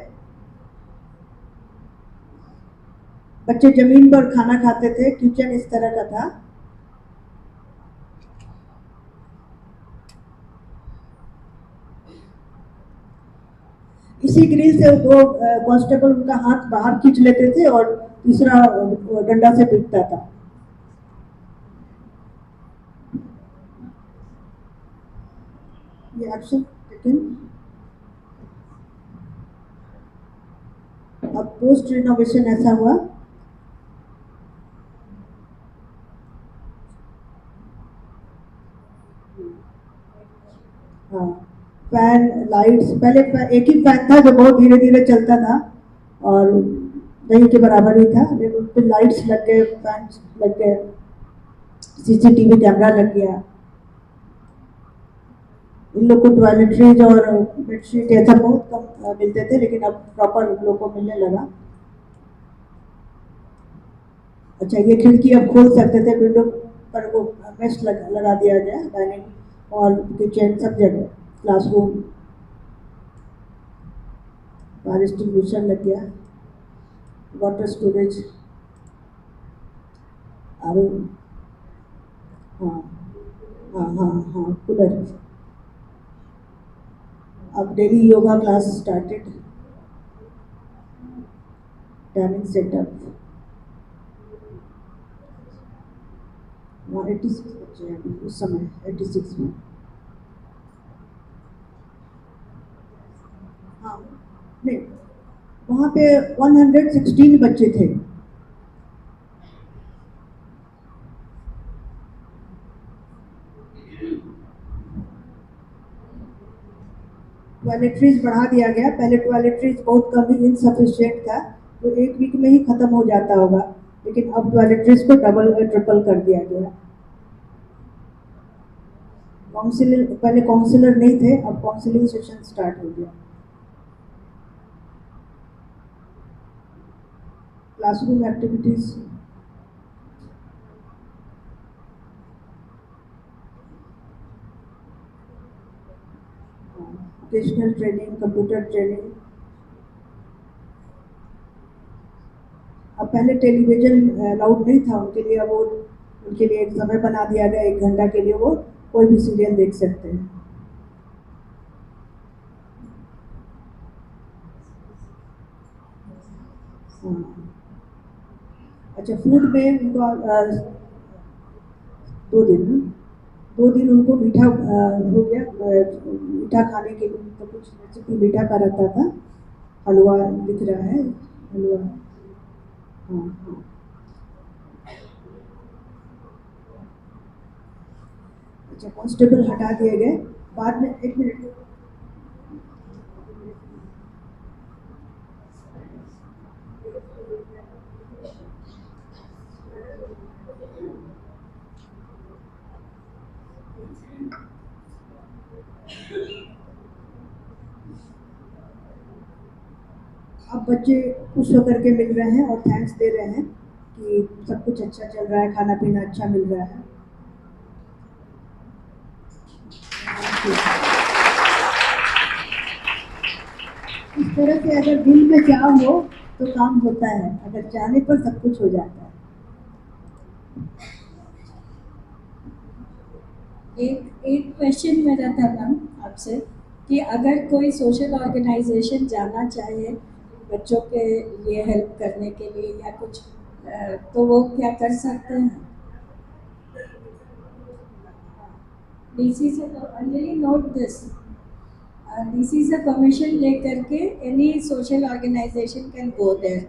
[SPEAKER 4] बच्चे जमीन पर खाना खाते थे, किचन इस तरह का था। इसी ग्रिल से वो कांस्टेबल उनका हाथ बाहर खींच लेते थे और तीसरा डंडा से पीटता था। ये एक्शन टेकन। अब पोस्ट रिनोवेशन ऐसा हुआ, हाँ फैन लाइट्स, पहले एक ही फैन था जो बहुत धीरे धीरे चलता था और नहीं के बराबर ही था, लेकिन फिर लाइट्स लग गए, फैन लग गए, सीसीटीवी कैमरा लग गया। इन लोग को टॉयलेटरीज और बेडशीट ऐसा बहुत कम मिलते थे, लेकिन अब प्रॉपर इन लोग को मिलने लगा। अच्छा ये खिड़की अब खोल सकते थे, विंडो पर वो मेश लगा दिया गया, डाइनिंग और किचन सब जगह, क्लासरूम, फायर एक्सटिंग्विशर लग गया, वाटर स्टोरेज, आर हाँ हाँ हाँ हाँ कूलर। अब daily yoga class started, timing setup. 86 बच्चे हैं उस समय, 86 में। हाँ नहीं, वहाँ पे 116 बच्चे थे। टॉयलेटरीज बढ़ा दिया गया। पहले टॉयलेटरीज बहुत कम ही इनसफिशिएंट था, तो 1 वीक में ही खत्म हो जाता होगा, लेकिन अब टॉयलेटरीज को डबल ट्रिपल कर दिया गया। काउंसिलर, पहले काउंसिलर नहीं थे, अब काउंसिलिंग सेशन स्टार्ट हो गया। Classroom activities, vocational training, computer training. अब पहले टेलीविजन अलाउड नहीं था उनके लिए, अब वो उनके लिए एक समय बना दिया गया, 1 घंटा के लिए वो कोई भी सीरियल देख सकते हैं। अच्छा, फूड में उनको 2 दिन उनको मीठा हो गया, मीठा खाने के लिए तो कुछ रेसिपी मीठा का रहता था। हलवा दिख रहा है, हलवा, हाँ। अच्छा, कांस्टेबल हटा दिए गए बाद में। 1 मिनट, अब बच्चे खुश होकर के मिल रहे हैं और थैंक्स दे रहे हैं कि सब कुछ अच्छा चल रहा है, खाना पीना अच्छा मिल रहा है। इस तरह से अगर दिल में चाह हो तो काम होता है, अगर चाहने पर सब कुछ हो जाता है।
[SPEAKER 3] एक क्वेश्चन मेरा था मैम आपसे कि अगर कोई सोशल ऑर्गेनाइजेशन जाना चाहे बच्चों के लिए हेल्प करने के लिए या कुछ, तो वो क्या कर सकते हैं? डीसी से तो अंजलि नोट दिस, डीसी से परमिशन लेकर के any social organisation can go there.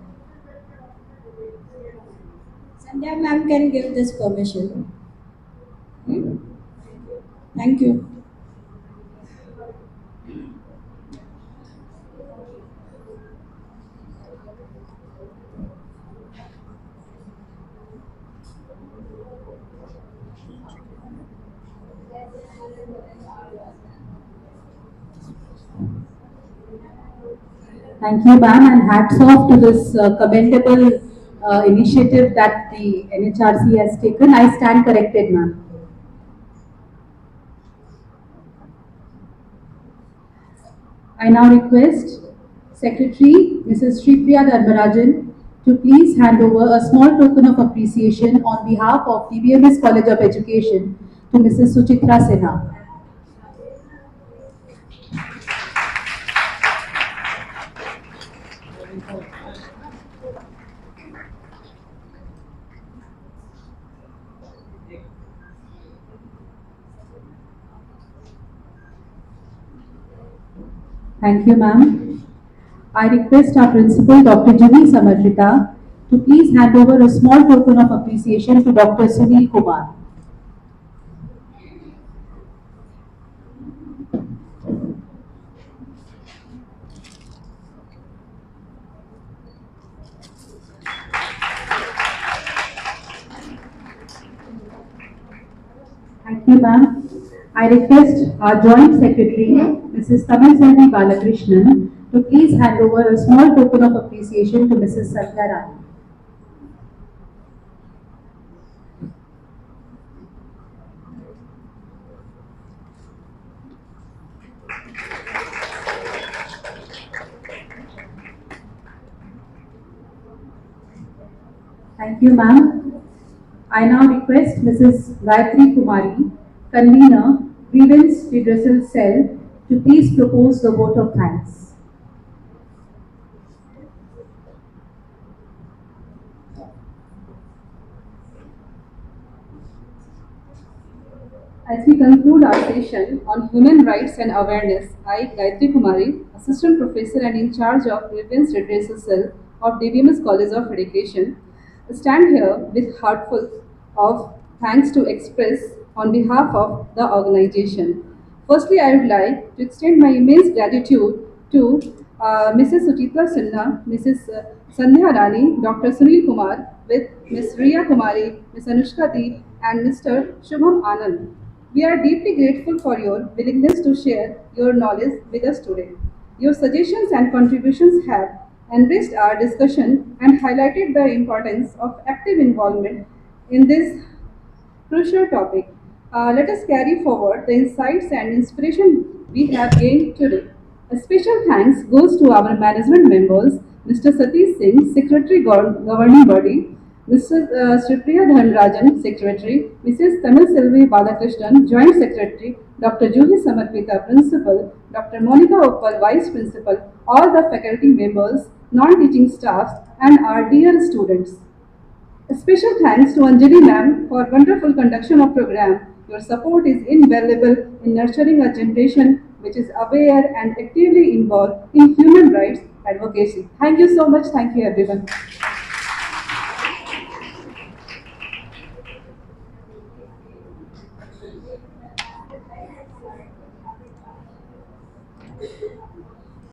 [SPEAKER 3] Sandhya ma'am can give this permission. Thank you.
[SPEAKER 2] Thank you, ma'am, and hats off to this commendable initiative that the NHRC has taken. I stand corrected, ma'am. I now request Secretary Mrs. Shripriya Dharmarajan to please hand over a small token of appreciation on behalf of DBMS College of Education to Mrs. Suchitra Sinha. Thank you, ma'am. I request our principal, Dr. Jimmy Samarjita, to please hand over a small token of appreciation to Dr. Sunil Kumar. Thank you, ma'am. I request our Joint Secretary, Mrs. Tamil Selvi Balakrishnan, to please hand over a small token of appreciation to Mrs. Sandhya Rani. Thank you, ma'am. I now request Mrs. Gayatri Kumari, Convener, Grievance Redressal Cell, to please propose the vote of thanks.
[SPEAKER 9] As we conclude our session on human rights and awareness, I, Gayatri Kumari, Assistant Professor and in charge of Grievance Redressal Cell of DBMS College of Education, stand here with heartful of thanks to express on behalf of the organization Firstly, I would like to extend my immense gratitude to Mrs. Suchitra Sinha, Mrs. Sandhya Rani, Dr. Sunil Kumar, with Ms. Riya Kumari, Ms. Anushka Deep, and Mr. Shubham Anand. We are deeply grateful for your willingness to share your knowledge with us today. Your suggestions and contributions have enriched our discussion and highlighted the importance of active involvement in this crucial topic. Let us carry forward the insights and inspiration we have gained today. A special thanks goes to our management members, Mr. Satish Singh, Secretary Governing Body, Mr. Shripriya Dhanrajan, Secretary, Mrs. Tamil Selvi Balakrishnan, Joint Secretary, Dr. Juhi Samarpita, Principal, Dr. Monica Uppal, Vice Principal, all the faculty members, non-teaching staffs, and our dear students. A special thanks to Anjali ma'am for wonderful conduction of program. Your support is invaluable in nurturing a generation which is aware and actively involved in human rights advocacy. Thank you so much. Thank you everyone.